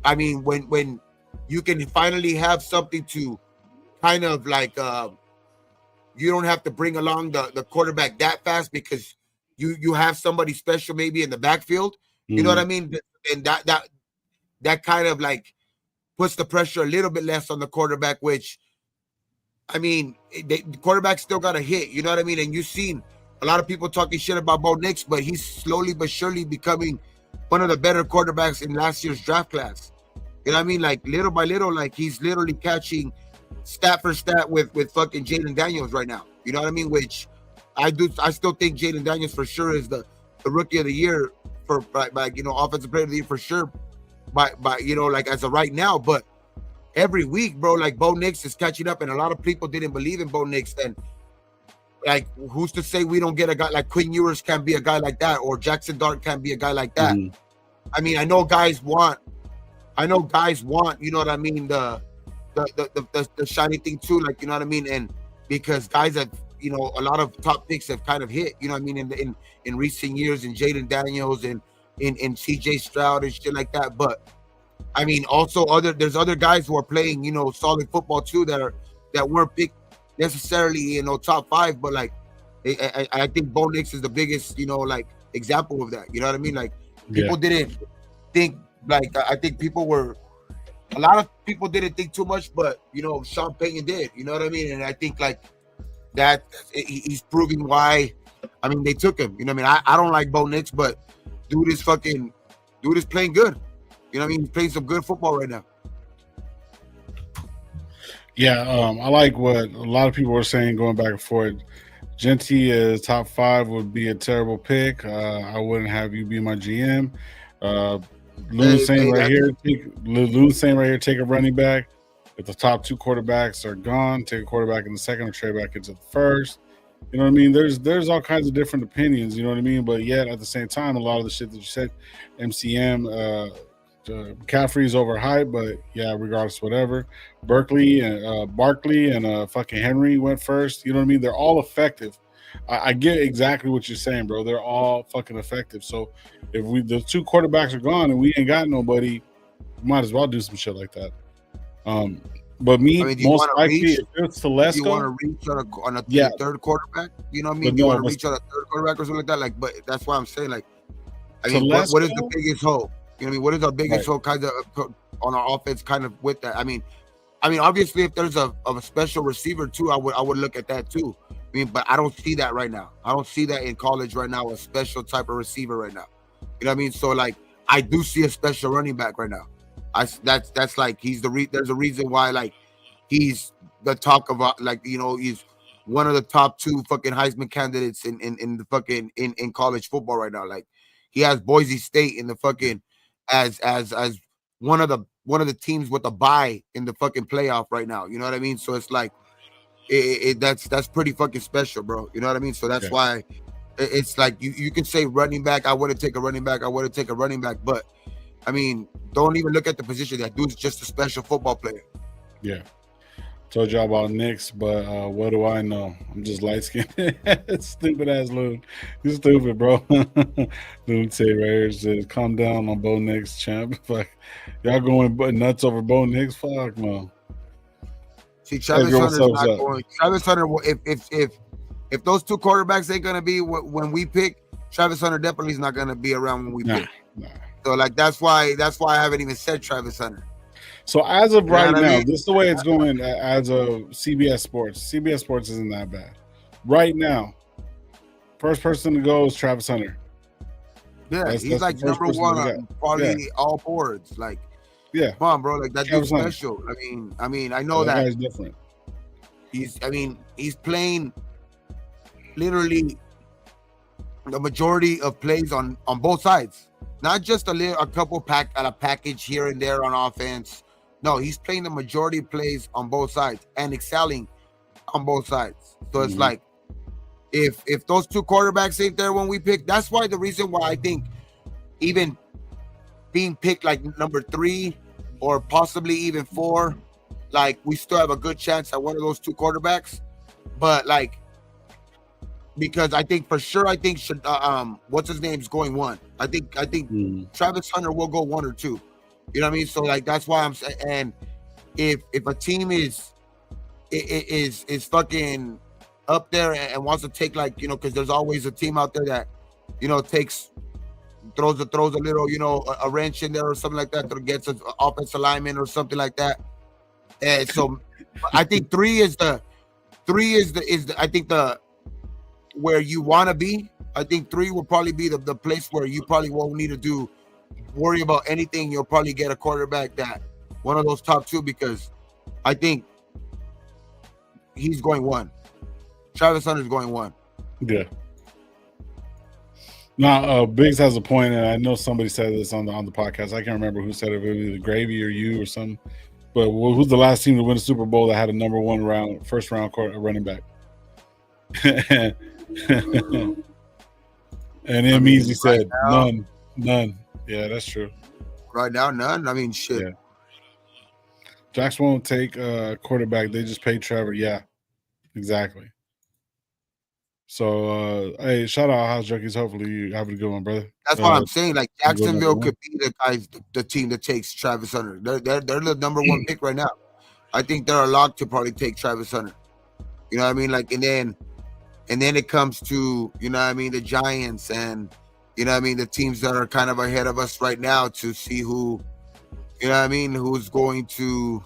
I mean when you can finally have something to kind of like you don't have to bring along the quarterback that fast because you have somebody special maybe in the backfield. You know what I mean? And that kind of like puts the pressure a little bit less on the quarterback, which I mean, the quarterback still got to hit. You know what I mean? And you've seen a lot of people talking shit about Bo Nix, but he's slowly but surely becoming one of the better quarterbacks in last year's draft class. You know what I mean? Like little by little, like he's literally catching stat for stat with fucking Jaden Daniels right now. You know what I mean? Which I still think Jaden Daniels for sure is the rookie of the year by offensive player of the year for sure by like as of right now. But every week, bro, like Bo Nix is catching up, and a lot of people didn't believe in Bo Nix. And like, who's to say we don't get a guy like Quinn Ewers can be a guy like that, or Jackson Dart can be a guy like that? I mean, I know guys want, you know what I mean, the shiny thing too, like, you know what I mean, and because guys have, you know, a lot of top picks have kind of hit, you know what I mean, in recent years, in Jaden Daniels and in CJ Stroud and shit like that. But I mean, also there's other guys who are playing, you know, solid football too that weren't picked necessarily, you know, top five, but like I think Bo Nix is the biggest, you know, like example of that. You know what I mean? Like Yeah. people didn't think like I think people were a lot of people didn't think too much, but you know Sean Payton did. You know what I mean? And I think like that he's proving why. I mean they took him. You know what I mean? I don't like Bo Nix, but dude is playing good. You know what I mean? He's playing some good football right now. Yeah, I like what a lot of people were saying going back and forth. Genty as top 5 would be a terrible pick. I wouldn't have you be my GM. Lou's saying right here, take a running back. If the top 2 quarterbacks are gone, take a quarterback in the second or trade back into the first. You know what I mean? There's all kinds of different opinions. You know what I mean? But yet at the same time, a lot of the shit that you said, MCM. McCaffrey's overhyped, but yeah, regardless, whatever. Barkley and fucking Henry went first. You know what I mean? They're all effective. I get exactly what you're saying, bro. They're all fucking effective. So if the 2 quarterbacks are gone and we ain't got nobody, we might as well do some shit like that. But most likely, if it's Telesco, you want to reach on a third quarterback? You know what I mean? You want to reach on a third quarterback or something like that? Like, but that's why I'm saying, like, I mean, what is the biggest hole? You know what I mean? What is our biggest hole kind of on our offense kind of with that? I mean, obviously if there's a special receiver too, I would look at that too. I mean, but I don't see that right now. I don't see that in college right now, a special type of receiver right now. You know what I mean? So like I do see a special running back right now. That's like there's a reason why like he's the talk of like, you know, he's one of the top 2 fucking Heisman candidates in the fucking in college football right now. Like he has Boise State in the fucking as one of the teams with a bye in the fucking playoff right now. You know what I mean? So it's like that's pretty fucking special, bro. You know what I mean? So that's why it's like you can say running back. I wouldn't take a running back. But I mean, don't even look at the position. That dude's just a special football player. Yeah. Told y'all about Knicks, but what do I know? I'm just light skinned. Stupid ass Lou. You stupid, bro. Lou say right here says, calm down on Bo Nix, champ. Like y'all going nuts over Bo Nix? Fuck no. See, Travis Hunter's not going. Travis Hunter, if those 2 quarterbacks ain't gonna be when we pick, Travis Hunter definitely is not gonna be around when we pick. Nah. So like that's why I haven't even said Travis Hunter. So as of right now, this is the way it's going as of CBS Sports. CBS Sports isn't that bad. Right now, first person to go is Travis Hunter. Yeah, he's like number 1 on probably all boards. Like, come on, bro. Like that dude's special. I mean, I know that guy's different. He's playing literally the majority of plays on both sides. Not just a couple package here and there on offense. No, he's playing the majority of plays on both sides and excelling on both sides. So it's like if those 2 quarterbacks ain't there when we pick, that's why the reason why I think even being picked like number 3 or possibly even 4, like we still have a good chance at one of those 2 quarterbacks. But like because I think for sure what's his name's going 1. I think Travis Hunter will go 1 or 2. You know what I mean? So like that's why I'm saying. And if a team is fucking up there and wants to take like, you know, because there's always a team out there that, you know, throws a little, you know, a wrench in there or something like that that gets an offensive lineman or something like that. And so I think 3 is I think the where you want to be. I think 3 will probably be the place where you probably won't need to worry about anything. You'll probably get a quarterback that one of those top 2 because I think he's going 1. Travis Hunter's going 1. Yeah. Now, Biggs has a point, and I know somebody said this on the podcast. I can't remember who said it. It was either Gravy or you or something. But who's the last team to win a Super Bowl that had a number 1 first round running back? And then Measy said none. Yeah, that's true. Right now, none. I mean, shit. Yeah. Jacks won't take a quarterback. They just paid Trevor. Yeah, exactly. So, hey, shout out House Junkies. Hopefully you have a good one, brother. That's what I'm saying. Like Jacksonville could be the team that takes Travis Hunter. They're the number 1 pick right now. I think they're a lock to probably take Travis Hunter. You know what I mean? Like, and then it comes to, you know what I mean, the Giants and you know what I mean, the teams that are kind of ahead of us right now to see who, you know what I mean, who's going to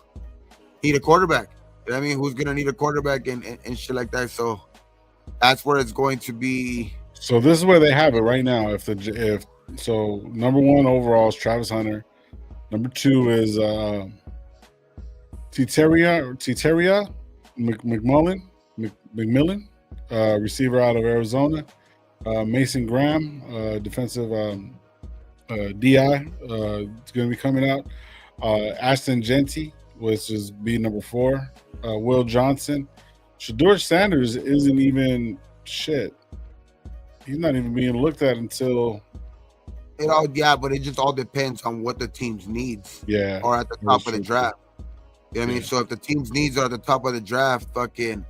need a quarterback. You know what I mean, who's gonna need a quarterback and shit like that. So that's where it's going to be. So this is where they have it right now. If number one overall is Travis Hunter. Number two is Titeria McMillan, receiver out of Arizona. Mason Graham, defensive DI, is going to be coming out. Ashton Genty, which is B number 4. Will Johnson. Shador Sanders isn't even shit. He's not even being looked at until But it just all depends on what the team's needs are at the top of the draft. You know what I mean? So if the team's needs are at the top of the draft, fucking,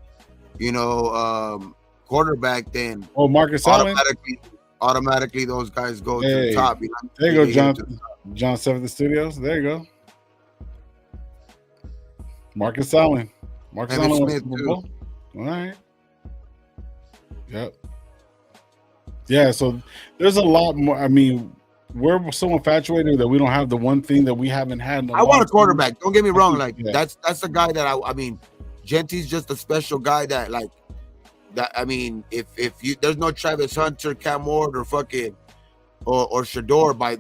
quarterback, then Marcus Allen, automatically those guys go to the top. You know? There you go, John 7th Studios. There you go. Marcus Allen. Marcus Allen Smith too. All right. Yep. Yeah, so there's a lot more. I mean, we're so infatuated that we don't have the one thing that we haven't had. I want a quarterback. Don't get me wrong. Like that's the guy that I mean, Genty's just a special guy that like that. I mean, if you there's no Travis Hunter, Cam Ward, or fucking or Shador by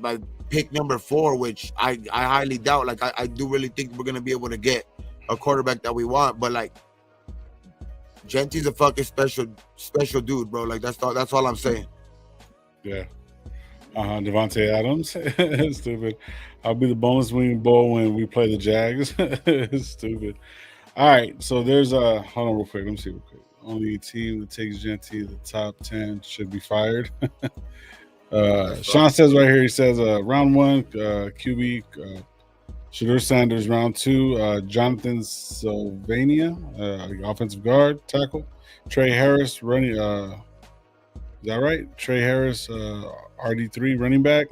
pick number 4, which I highly doubt. Like I do really think we're gonna be able to get a quarterback that we want, but like Genty's a fucking special dude, bro. Like that's all I'm saying. Yeah. Devontae Adams. Stupid. I'll be the bonus winning bowl when we play the Jags. Stupid. All right. So there's hold on real quick. Let me see real quick. Only team that takes Genty the top 10 should be fired. Sean says right here, he says round 1, QB, Shador Sanders, round 2, Jonathan Sylvania, offensive guard, tackle, Trey Harris, running, is that right? Trey Harris, RD3, running back,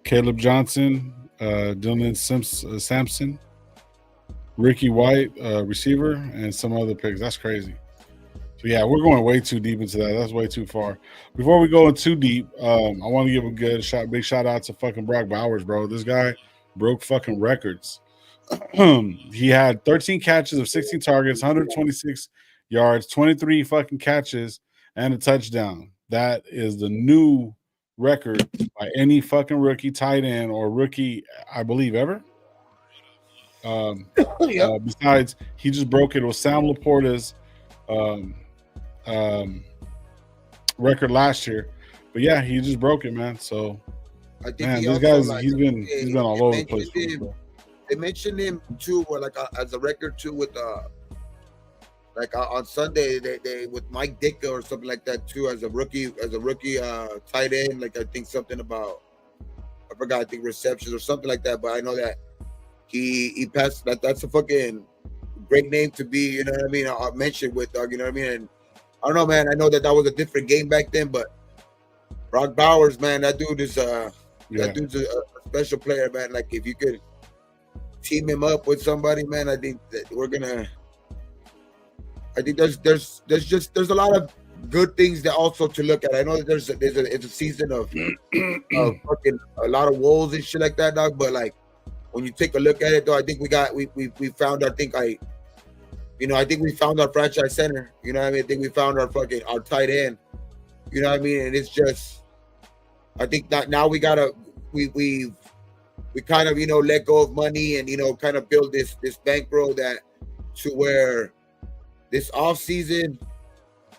Caleb Johnson, Dylan Sampson, Ricky White, receiver, and some other picks. That's crazy. So yeah, we're going way too deep into that. That's way too far. Before we go in too deep, I want to give a big shout out to fucking Brock Bowers, bro. This guy broke fucking records. He had 13 catches of 16 targets, 126 yards, 23 fucking catches, and a touchdown. That is the new record by any fucking rookie tight end or rookie, I believe, ever. Besides, he just broke it with Sam Laporta's record last year. But yeah, he just broke it, man. So I think this guy's he's been all over the place. They mentioned him too, or like as a record too with like on Sunday they with Mike Ditka or something like that too as a rookie tight end. Like I think something about I forgot, I think receptions or something like that. But I know that he passed that's a fucking great name to be, you know what I mean, I mentioned with you know what I mean. And I don't know, man, I know that was a different game back then, but Brock Bowers, man, that dude is that dude's a special player, man. Like if you could team him up with somebody, man, I think that I think there's a lot of good things that also to look at. I know that it's a season of fucking a lot of woes and shit like that, dog. But like when you take a look at it, though, I think we found I think we found our franchise center. You know what I mean? I think we found our tight end. You know what I mean? And it's just, I think that now we gotta we kind of let go of money and kind of build this bankroll that to where this off season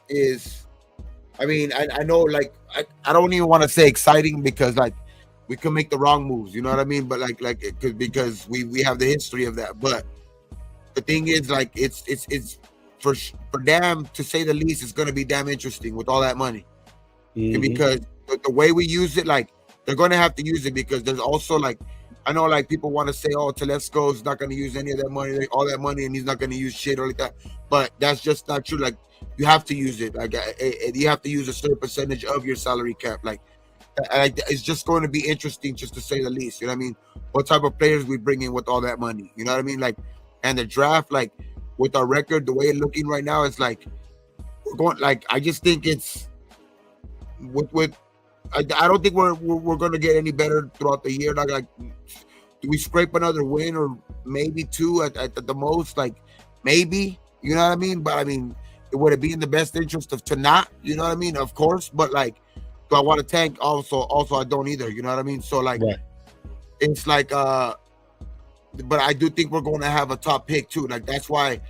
is. I mean, I know, like I don't even want to say exciting because like we could make the wrong moves. You know what I mean? But because we have the history of that. But the thing is, like it's for damn, to say the least, it's going to be damn interesting with all that money. Mm-hmm. Because the way we use it, like they're going to have to use it because there's also like, I know like people want to say, oh, Telesco's not going to use any of that money, all that money, and he's not going to use shit or like that. But that's just not true. Like you have to use it. Like you have to use a certain percentage of your salary cap. Like it's just going to be interesting, just to say the least. You know what I mean? What type of players we bring in with all that money? You know what I mean? Like, and the draft, like with our record, the way it's looking right now, it's like we're going. Like I just think it's with I don't think we're gonna get any better throughout the year. Like, do we scrape another win or maybe two at the most? Like, maybe, you know what I mean? But I mean, would it be in the best interest of to not? You know what I mean? Of course, but like, do I want to tank? Also, I don't either. You know what I mean? So like, Right. it's like, but I do think we're going to have a top pick too. Like that's why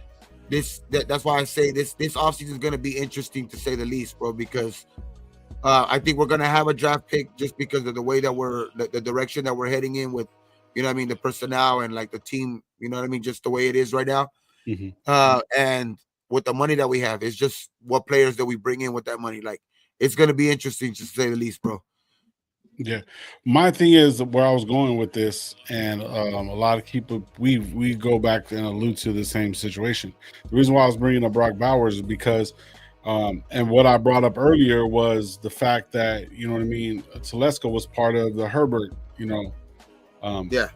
that's why I say this offseason is going to be interesting to say the least, bro. Because I think we're going to have a draft pick just because of the way that the direction that we're heading in with, you know what I mean, the personnel and like the team, you know what I mean, just the way it is right now. And with the money that we have, it's just what players that we bring in with that money. Like it's going to be interesting to say the least, bro. Yeah, my thing is where I was going with this, and a lot of people we go back and allude to the same situation. The reason why I was bringing up Brock Bowers is because, and what I brought up earlier was the fact that you know what I mean. Telesco was part of the Herbert, Yeah,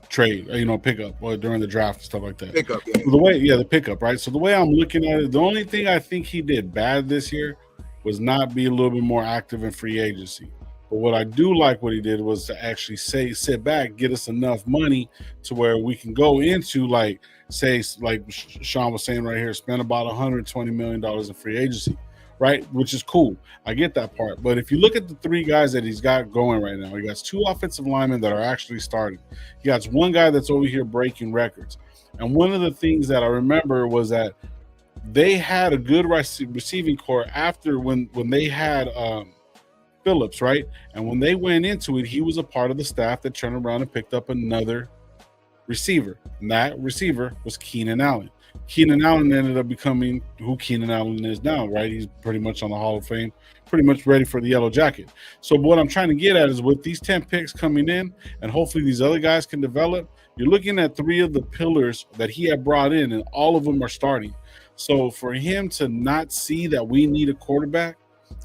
trade, pickup or during the draft and stuff like that. pickup. Yeah, The pickup, right? So the way I'm looking at it, the only thing I think he did bad this year was not be a little bit more active in free agency. But what I do like what he did was to actually sit back, get us enough money to where we can go into like Sean was saying right here, spend about $120 million in free agency, right? Which is cool. I get that part. But if you look at the three guys that he's got going right now, he got two offensive linemen that are actually starting. He got one guy that's over here breaking records. And one of the things that I remember was that they had a good receiving core after when they had Phillips, right? And when they went into it, he was a part of the staff that turned around and picked up another receiver. And that receiver was Keenan Allen. Keenan Allen ended up becoming who Keenan Allen is now, right? He's pretty much on the Hall of Fame, pretty much ready for the yellow jacket. So what I'm trying to get at is with these 10 picks coming in, and hopefully these other guys can develop, you're looking at three of the pillars that he had brought in, and all of them are starting. So for him to not see that we need a quarterback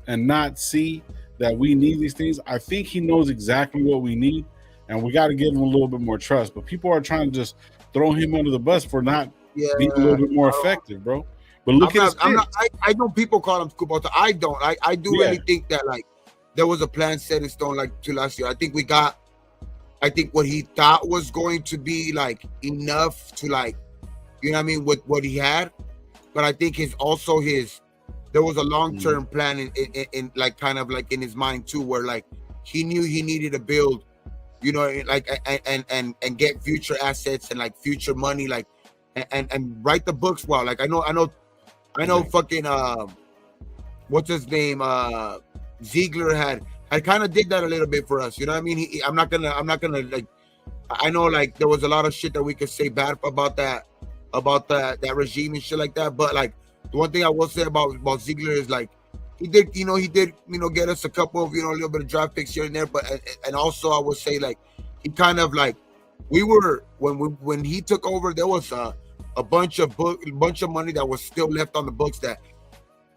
and not see that we need these things, I think he knows exactly what we need, and we got to give him a little bit more trust. But people are trying to just throw him under the bus for not being a little bit more effective, bro. But look at his picks. I know people call him scoop out. I don't. I do really think that like there was a plan set in stone like to last year. I think what he thought was going to be like enough to like, you know what I mean, with what he had. But I think there was a long-term plan in like kind of like in his mind too, where like he knew he needed to build, you know, like and get future assets and like future money, like and write the books well. Like I know fucking what's his name? Ziegler had kind of did that a little bit for us. You know what I mean? I'm not gonna like, I know like there was a lot of shit that we could say bad about that regime and shit like that, but like the one thing I will say about Ziegler is like he did get us a couple of, a little bit of draft picks here and there, but and also I would say like he kind of like we were when he took over, there was a bunch of money that was still left on the books, that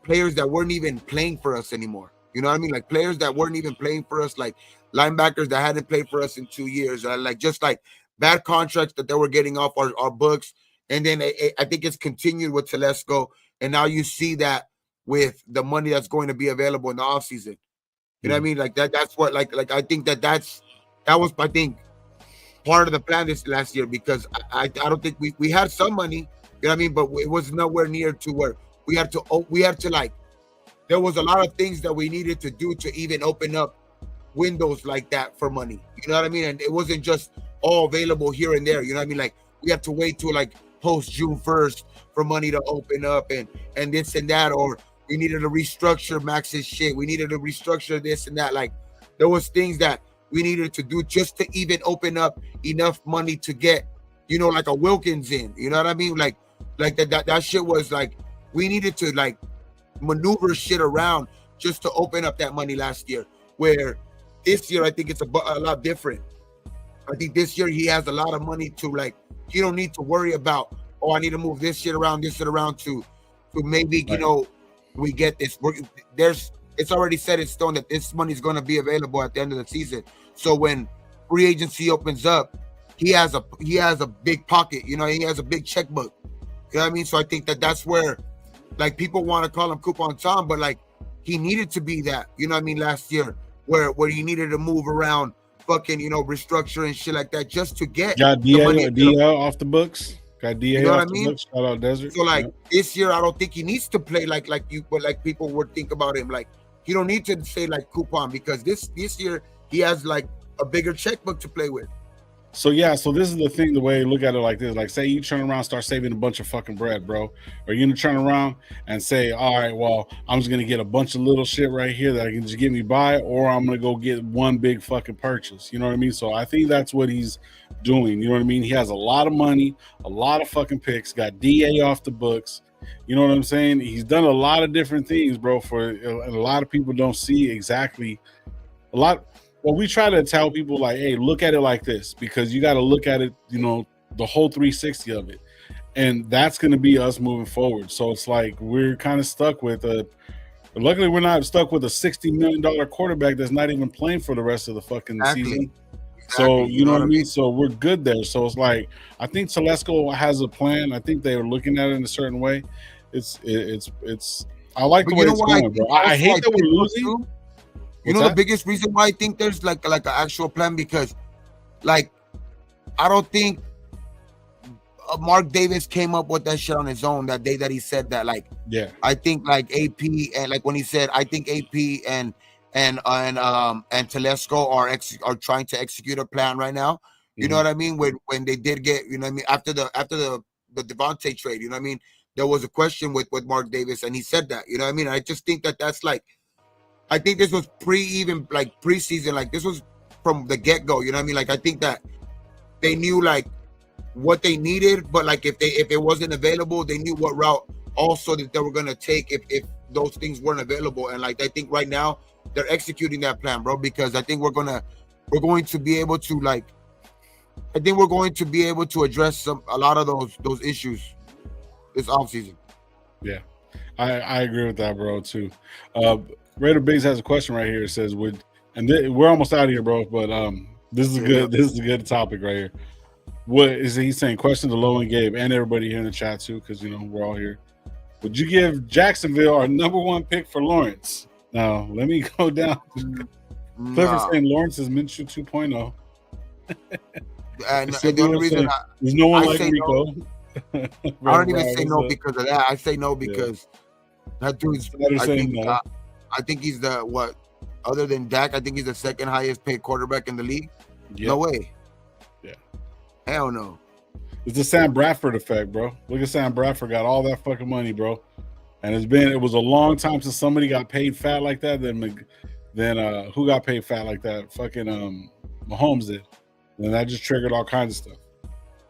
players that weren't even playing for us anymore. You know what I mean? Like players that weren't even playing for us, like linebackers that hadn't played for us in 2 years, like just like bad contracts that they were getting off our books. And then I think it's continued with Telesco. And now you see that with the money that's going to be available in the offseason. You know what I mean? Like that's what like I think that was I think part of the plan this last year, because I don't think we had some money, you know what I mean, but it was nowhere near to where we had to like, there was a lot of things that we needed to do to even open up windows like that for money. You know what I mean? And it wasn't just all available here and there. You know what I mean? Like we had to wait till like post June 1st for money to open up and this and that, or we needed to restructure Max's shit. We needed to restructure this and that. Like there was things that we needed to do just to even open up enough money to get, like a Wilkins in. You know what I mean? Like that shit was like, we needed to like maneuver shit around just to open up that money last year. Where this year, I think it's a lot different. I think this year he has a lot of money to like, he don't need to worry about, I need to move this shit around to maybe, we get this. It's already set in stone that this money is going to be available at the end of the season. So when free agency opens up, he has a big pocket, he has a big checkbook. You know what I mean? So I think that's where like people want to call him Coupon Tom, but like he needed to be that, you know what I mean, last year where you needed to move around, fucking, restructure and shit like that just to get Got the money. DA off the books. Got You DA know what I off the mean? books. Shout out Desert. So like Yep. this year, I don't think he needs to play like people would think about him. Like he don't need to say like coupon because this year he has like a bigger checkbook to play with. So yeah, so this is the thing, the way you look at it like this. Like say you turn around and start saving a bunch of fucking bread, bro. Or you're gonna turn around and say, all right, well, I'm just gonna get a bunch of little shit right here that I can just get me by, or I'm gonna go get one big fucking purchase. You know what I mean? So I think that's what he's doing. You know what I mean? He has a lot of money, a lot of fucking picks, got DA off the books. You know what I'm saying? He's done a lot of different things, bro. And a lot of people don't see exactly a lot. Well, we try to tell people like, hey, look at it like this, because you got to look at it, the whole 360 of it. And that's going to be us moving forward. So it's like we're kind of stuck with luckily we're not stuck with a $60 million quarterback that's not even playing for the rest of the fucking season. So, you know what I mean? So we're good there. So it's like, I think Telesco has a plan. I think they were looking at it in a certain way. I like the way it's going, bro. I hate that we're losing. The biggest reason why I think there's like an actual plan, because like I don't think Mark Davis came up with that shit on his own that day that he said that. Like, yeah, I think like AP and like when he said, I think AP and Telesco are trying to execute a plan right now. You know what I mean? When they did get, you know what I mean, after the Devontae trade, you know what I mean, there was a question with Mark Davis and he said that, you know what I mean? I just think that's like, I think this was preseason, like this was from the get-go, you know what I mean? Like I think that they knew like what they needed, but like if it wasn't available, they knew what route also that they were gonna take if those things weren't available. And like I think right now they're executing that plan, bro, because I think we're going to be able to like, I think we're going to be able to address a lot of those issues this offseason. Yeah, I agree with that, bro, too. Raider Biggs has a question right here. It says, we're almost out of here, bro, but this is a good topic right here. What is he saying? Question to Low and Gabe and everybody here in the chat too, because we're all here. Would you give Jacksonville our number one pick for Lawrence? Now let me go down. Clifford saying Lawrence is Minshew 2.0. And the only reason there's no one like Rico. No. I don't even say no because of that. I say no because that dude's. I think he's other than Dak, I think he's the second highest paid quarterback in the league. Yep. No way. Yeah. Hell no. It's the Sam Bradford effect, bro. Look at Sam Bradford, got all that fucking money, bro. And it was a long time since somebody got paid fat like that. Then who got paid fat like that? Fucking Mahomes did. And that just triggered all kinds of stuff.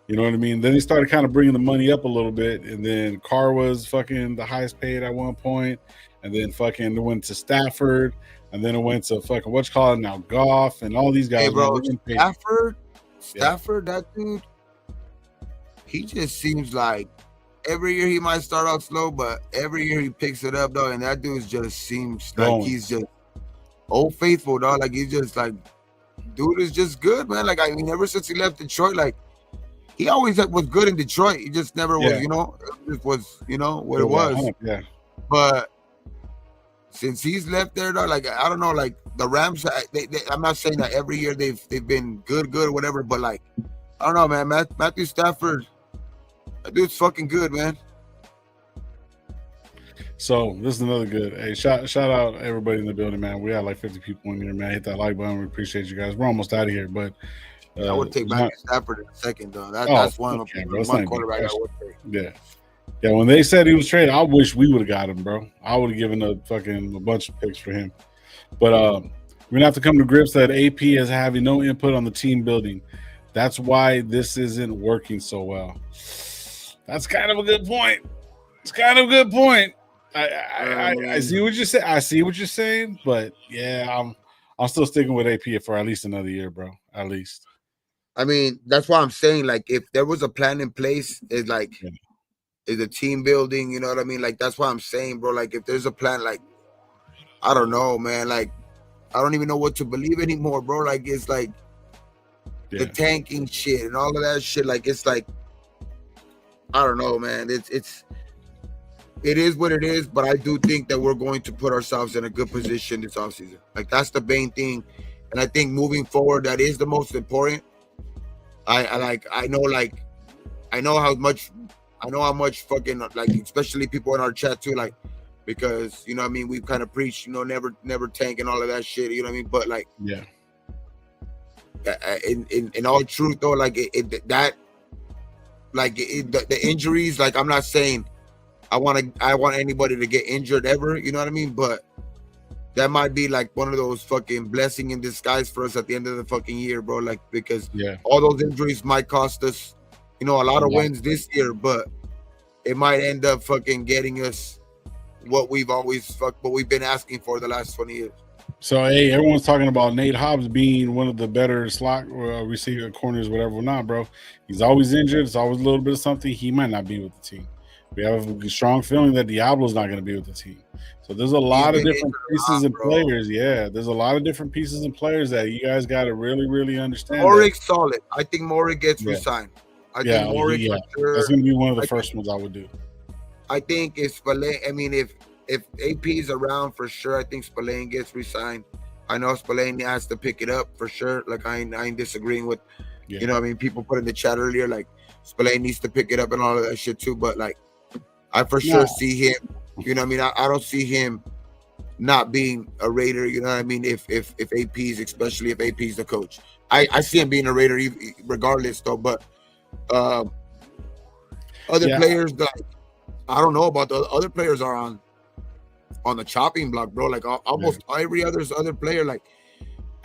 You know what I mean? Then they started kind of bringing the money up a little bit. And then Carr was fucking the highest paid at one point. And then fucking it went to Stafford. And then it went to fucking now Goff and all these guys. Hey, bro, Stafford, that dude, he just seems like every year he might start off slow, but every year he picks it up, though. And that dude just seems like he's just old faithful, dog. Like he's just like, dude is just good, man. Like, I mean, ever since he left Detroit, like, he always was good in Detroit. He just never was, it just was, what it was. Yeah. But since he's left there, though, like, I don't know, like, the Rams, I'm not saying that every year they've been good or whatever, but, like, I don't know, man. Matthew Stafford, that dude's fucking good, man. So this is another good. Hey, shout out everybody in the building, man. We had like 50 people in here, man. Hit that like button. We appreciate you guys. We're almost out of here, but I would take Matthew Stafford in a second, though. That's one quarterback I would take. Yeah. When they said he was traded, I wish we would have got him, bro. I would have given a bunch of picks for him. But we're gonna have to come to grips that AP is having no input on the team building. That's why this isn't working so well. That's kind of a good point. It's kind of a good point. I see what you're saying. I see what you're saying, but yeah, I'm still sticking with AP for at least another year, bro. At least. I mean, that's why I'm saying, like, if there was a plan in place, is a team building, you know what I mean? Like, that's why I'm saying, bro. Like, if there's a plan, like, I don't know, man. Like, I don't even know what to believe anymore, bro. Like, it's like the tanking shit and all of that shit. Like, it's like, I don't know, man. It's it is what it is, but I do think that we're going to put ourselves in a good position this offseason. Like that's the main thing. And I think moving forward, that is the most important. I know how much fucking like especially people in our chat too, like because you know what I mean we've kind of preached, you know, never tank and all of that shit, you know what I mean? But like yeah, in all truth though, like the injuries, like I'm not saying I want anybody to get injured ever, you know what I mean? But that might be like one of those fucking blessing in disguise for us at the end of the fucking year, bro. Like because all those injuries might cost us, you know, a lot of wins this year, but it might end up fucking getting us what we've been asking for the last 20 years. So hey, everyone's talking about Nate Hobbs being one of the better slot receiver corners, whatever. Not, bro. He's always injured. It's always a little bit of something. He might not be with the team. We have a strong feeling that Diablo's not going to be with the team. So there's a lot of different pieces and players. Yeah, there's a lot of different pieces and players that you guys got to really, really understand. Morig's solid. I think Morig gets resigned. I think Morig for sure. That's going to be one of the first ones I would do. I think if Spillane, I mean, if AP is around for sure, I think Spillane gets resigned. I know Spillane has to pick it up for sure. Like I ain't disagreeing with, you know what I mean? People put in the chat earlier, like Spillane needs to pick it up and all of that shit too. But like, I for sure see him, you know what I mean? I don't see him not being a Raider, you know what I mean? If AP's, especially if AP's the coach. I see him being a Raider regardless though, but other players, like, I don't know about the other players are on the chopping block, bro. Like almost every other player, like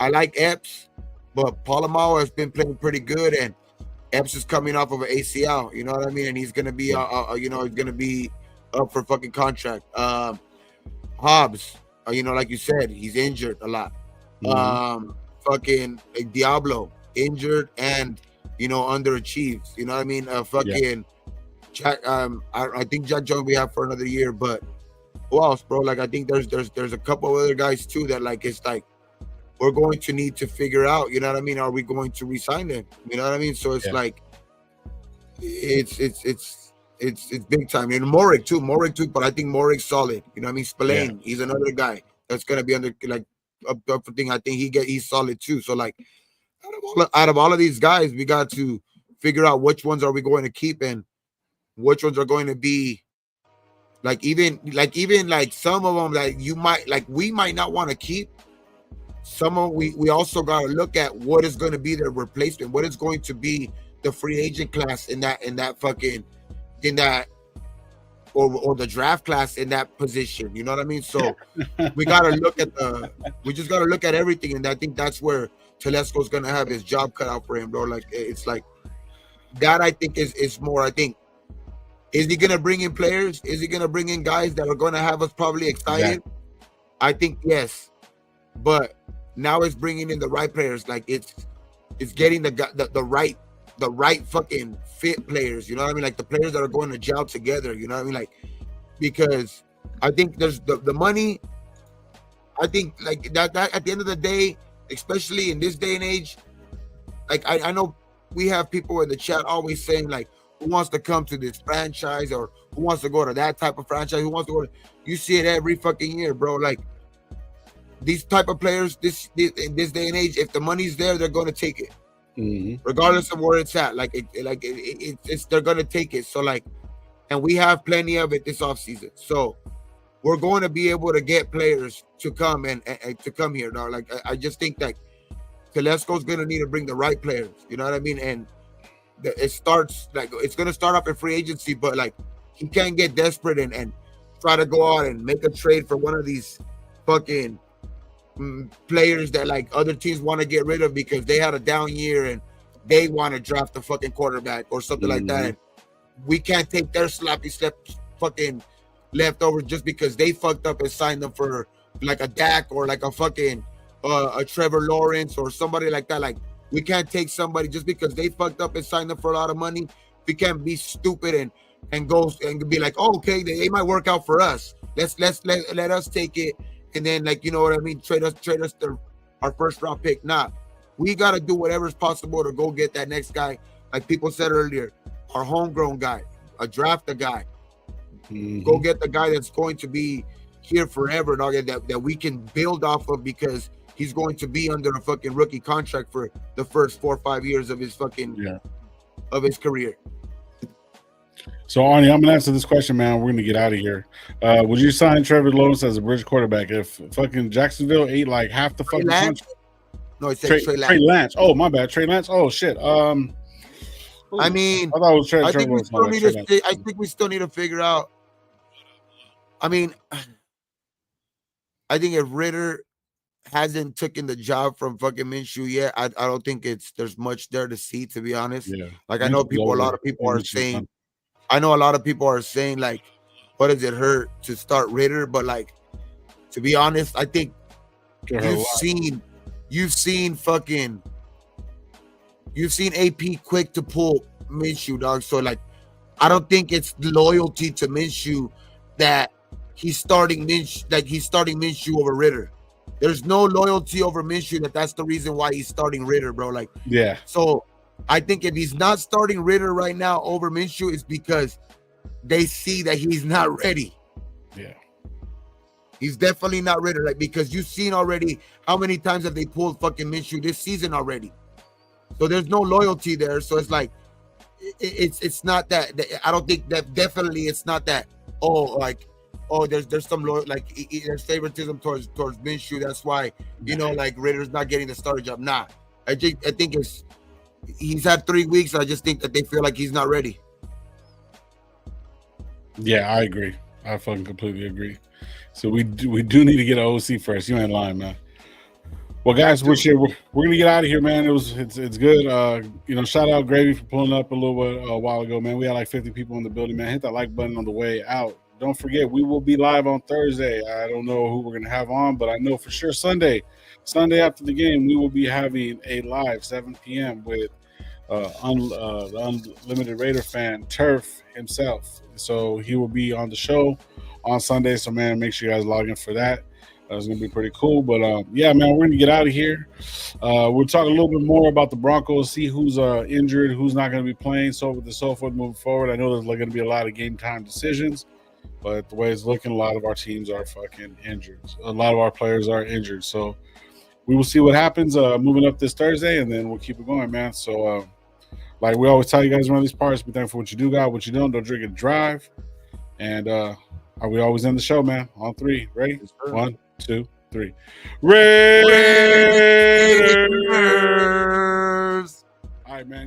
I like Epps, but Polamalu has been playing pretty good, and Epps is coming off of an ACL, you know what I mean? And he's gonna be, he's gonna be up for fucking contract. Hobbs, you know, like you said, he's injured a lot. Fucking Diablo injured and underachieves. You know what I mean? Jack, I think Jack Jones we have for another year, but who else, bro? Like I think there's a couple of other guys too that like it's like we're going to need to figure out, you know what I mean? Are we going to re-sign them? You know what I mean? So it's like it's big time. And Morig too, but I think Morig's solid. You know what I mean? Spillane, he's another guy that's gonna be under like up for thing. I think he's solid too. So like out of all of these guys, we got to figure out which ones are we going to keep and which ones are going to be like even some of them like we might not want to keep. Some of we also got to look at what is going to be their replacement, what is going to be the free agent class in that or the draft class in that position. You know what I mean? So we got to look at we just got to look at everything, and I think that's where Telesco's going to have his job cut out for him, bro. Like it's like that. I think is more. I think is he going to bring in players? Is he going to bring in guys that are going to have us probably excited? Yeah. I think yes, but now it's bringing in the right players. Like it's getting the right fucking fit players. You know what I mean? Like the players that are going to gel together. You know what I mean? Like because I think there's the money. I think like that at the end of the day, especially in this day and age, like I know we have people in the chat always saying like, who wants to come to this franchise or who wants to go to that type of franchise? Who wants to go to, you see it every fucking year, bro. Like these type of players, in this day and age, if the money's there, they're going to take it, regardless of where it's at. Like it's they're going to take it. So like, and we have plenty of it this offseason. So we're going to be able to get players to come and to come here now. Like I just think that Telesco's going to need to bring the right players. You know what I mean? And it starts like it's going to start off in free agency, but like he can't get desperate and try to go out and make a trade for one of these fucking players that like other teams want to get rid of because they had a down year and they want to draft a fucking quarterback or something like that. And we can't take their sloppy fucking leftovers just because they fucked up and signed them for like a Dak or like a fucking a Trevor Lawrence or somebody like that. Like we can't take somebody just because they fucked up and signed them for a lot of money. We can't be stupid and go and be like, oh, okay, they might work out for us. Let us take it. And then, like, you know what I mean? Trade us our first round pick. Nah, we got to do whatever's possible to go get that next guy. Like people said earlier, our homegrown guy, a draft a guy, Go get the guy that's going to be here forever, dog, that we can build off of, because he's going to be under a fucking rookie contract for the first 4 or 5 years of his fucking of his career. So, Arnie, I'm gonna answer this question, man. We're gonna get out of here. Would you sign Trevor Lawrence as a bridge quarterback if fucking Jacksonville ate like half the fucking contract? No, it said Trey Lance. Oh, my bad, Trey Lance. Oh shit. I mean, I thought it was I think we still need to. I think we still need to figure out. I mean, I think if Ritter hasn't taken the job from fucking Minshew yet, I don't think there's much there to see, to be honest. Yeah. Like I know a lot of people are saying, like, what does it hurt to start Ritter? But like, to be honest, I think you've seen AP quick to pull Minshew, dog. So like, I don't think it's loyalty to Minshew that he's starting Minshew over Ritter. There's no loyalty over Minshew that's the reason why he's starting Ritter, bro. Like, yeah. So I think if he's not starting Ritter right now over Minshew, it's because they see that he's not ready. Yeah. He's definitely not ready. Like, because you've seen already how many times have they pulled fucking Minshew this season already. So there's no loyalty there. So it's like, it's not that. I don't think that, definitely it's not that. There's some there's favoritism towards Minshew. That's why, like Ritter's not getting the starter job. Nah, I think he's had 3 weeks. I just think that they feel like he's not ready. Yeah, I agree. I fucking completely agree. So we do need to get an OC first. You ain't lying, man. Well, guys, we're gonna get out of here, man. It's good. Shout out Gravy for pulling up a little bit a while ago, man. We had like 50 people in the building, man. Hit that like button on the way out. Don't forget, we will be live on Thursday. I don't know who we're gonna have on, but I know for sure Sunday after the game, we will be having a live 7 p.m. with the Unlimited Raider fan Turf himself. So he will be on the show on Sunday. So man, make sure you guys log in for that. It's gonna be pretty cool. But yeah, man, we're gonna get out of here. We'll talk a little bit more about the Broncos, see who's injured, who's not gonna be playing, so forth moving forward. I know there's gonna be a lot of game time decisions, but the way it's looking, a lot of our teams are fucking injured. A lot of our players are injured. So we will see what happens moving up this Thursday, and then we'll keep it going, man. So like we always tell you guys around these parts, be thankful for what you do, God, what you don't drink and drive. And we always end the show, man, on 3. Ready? 1, 2, 3. Raiders! All right, man.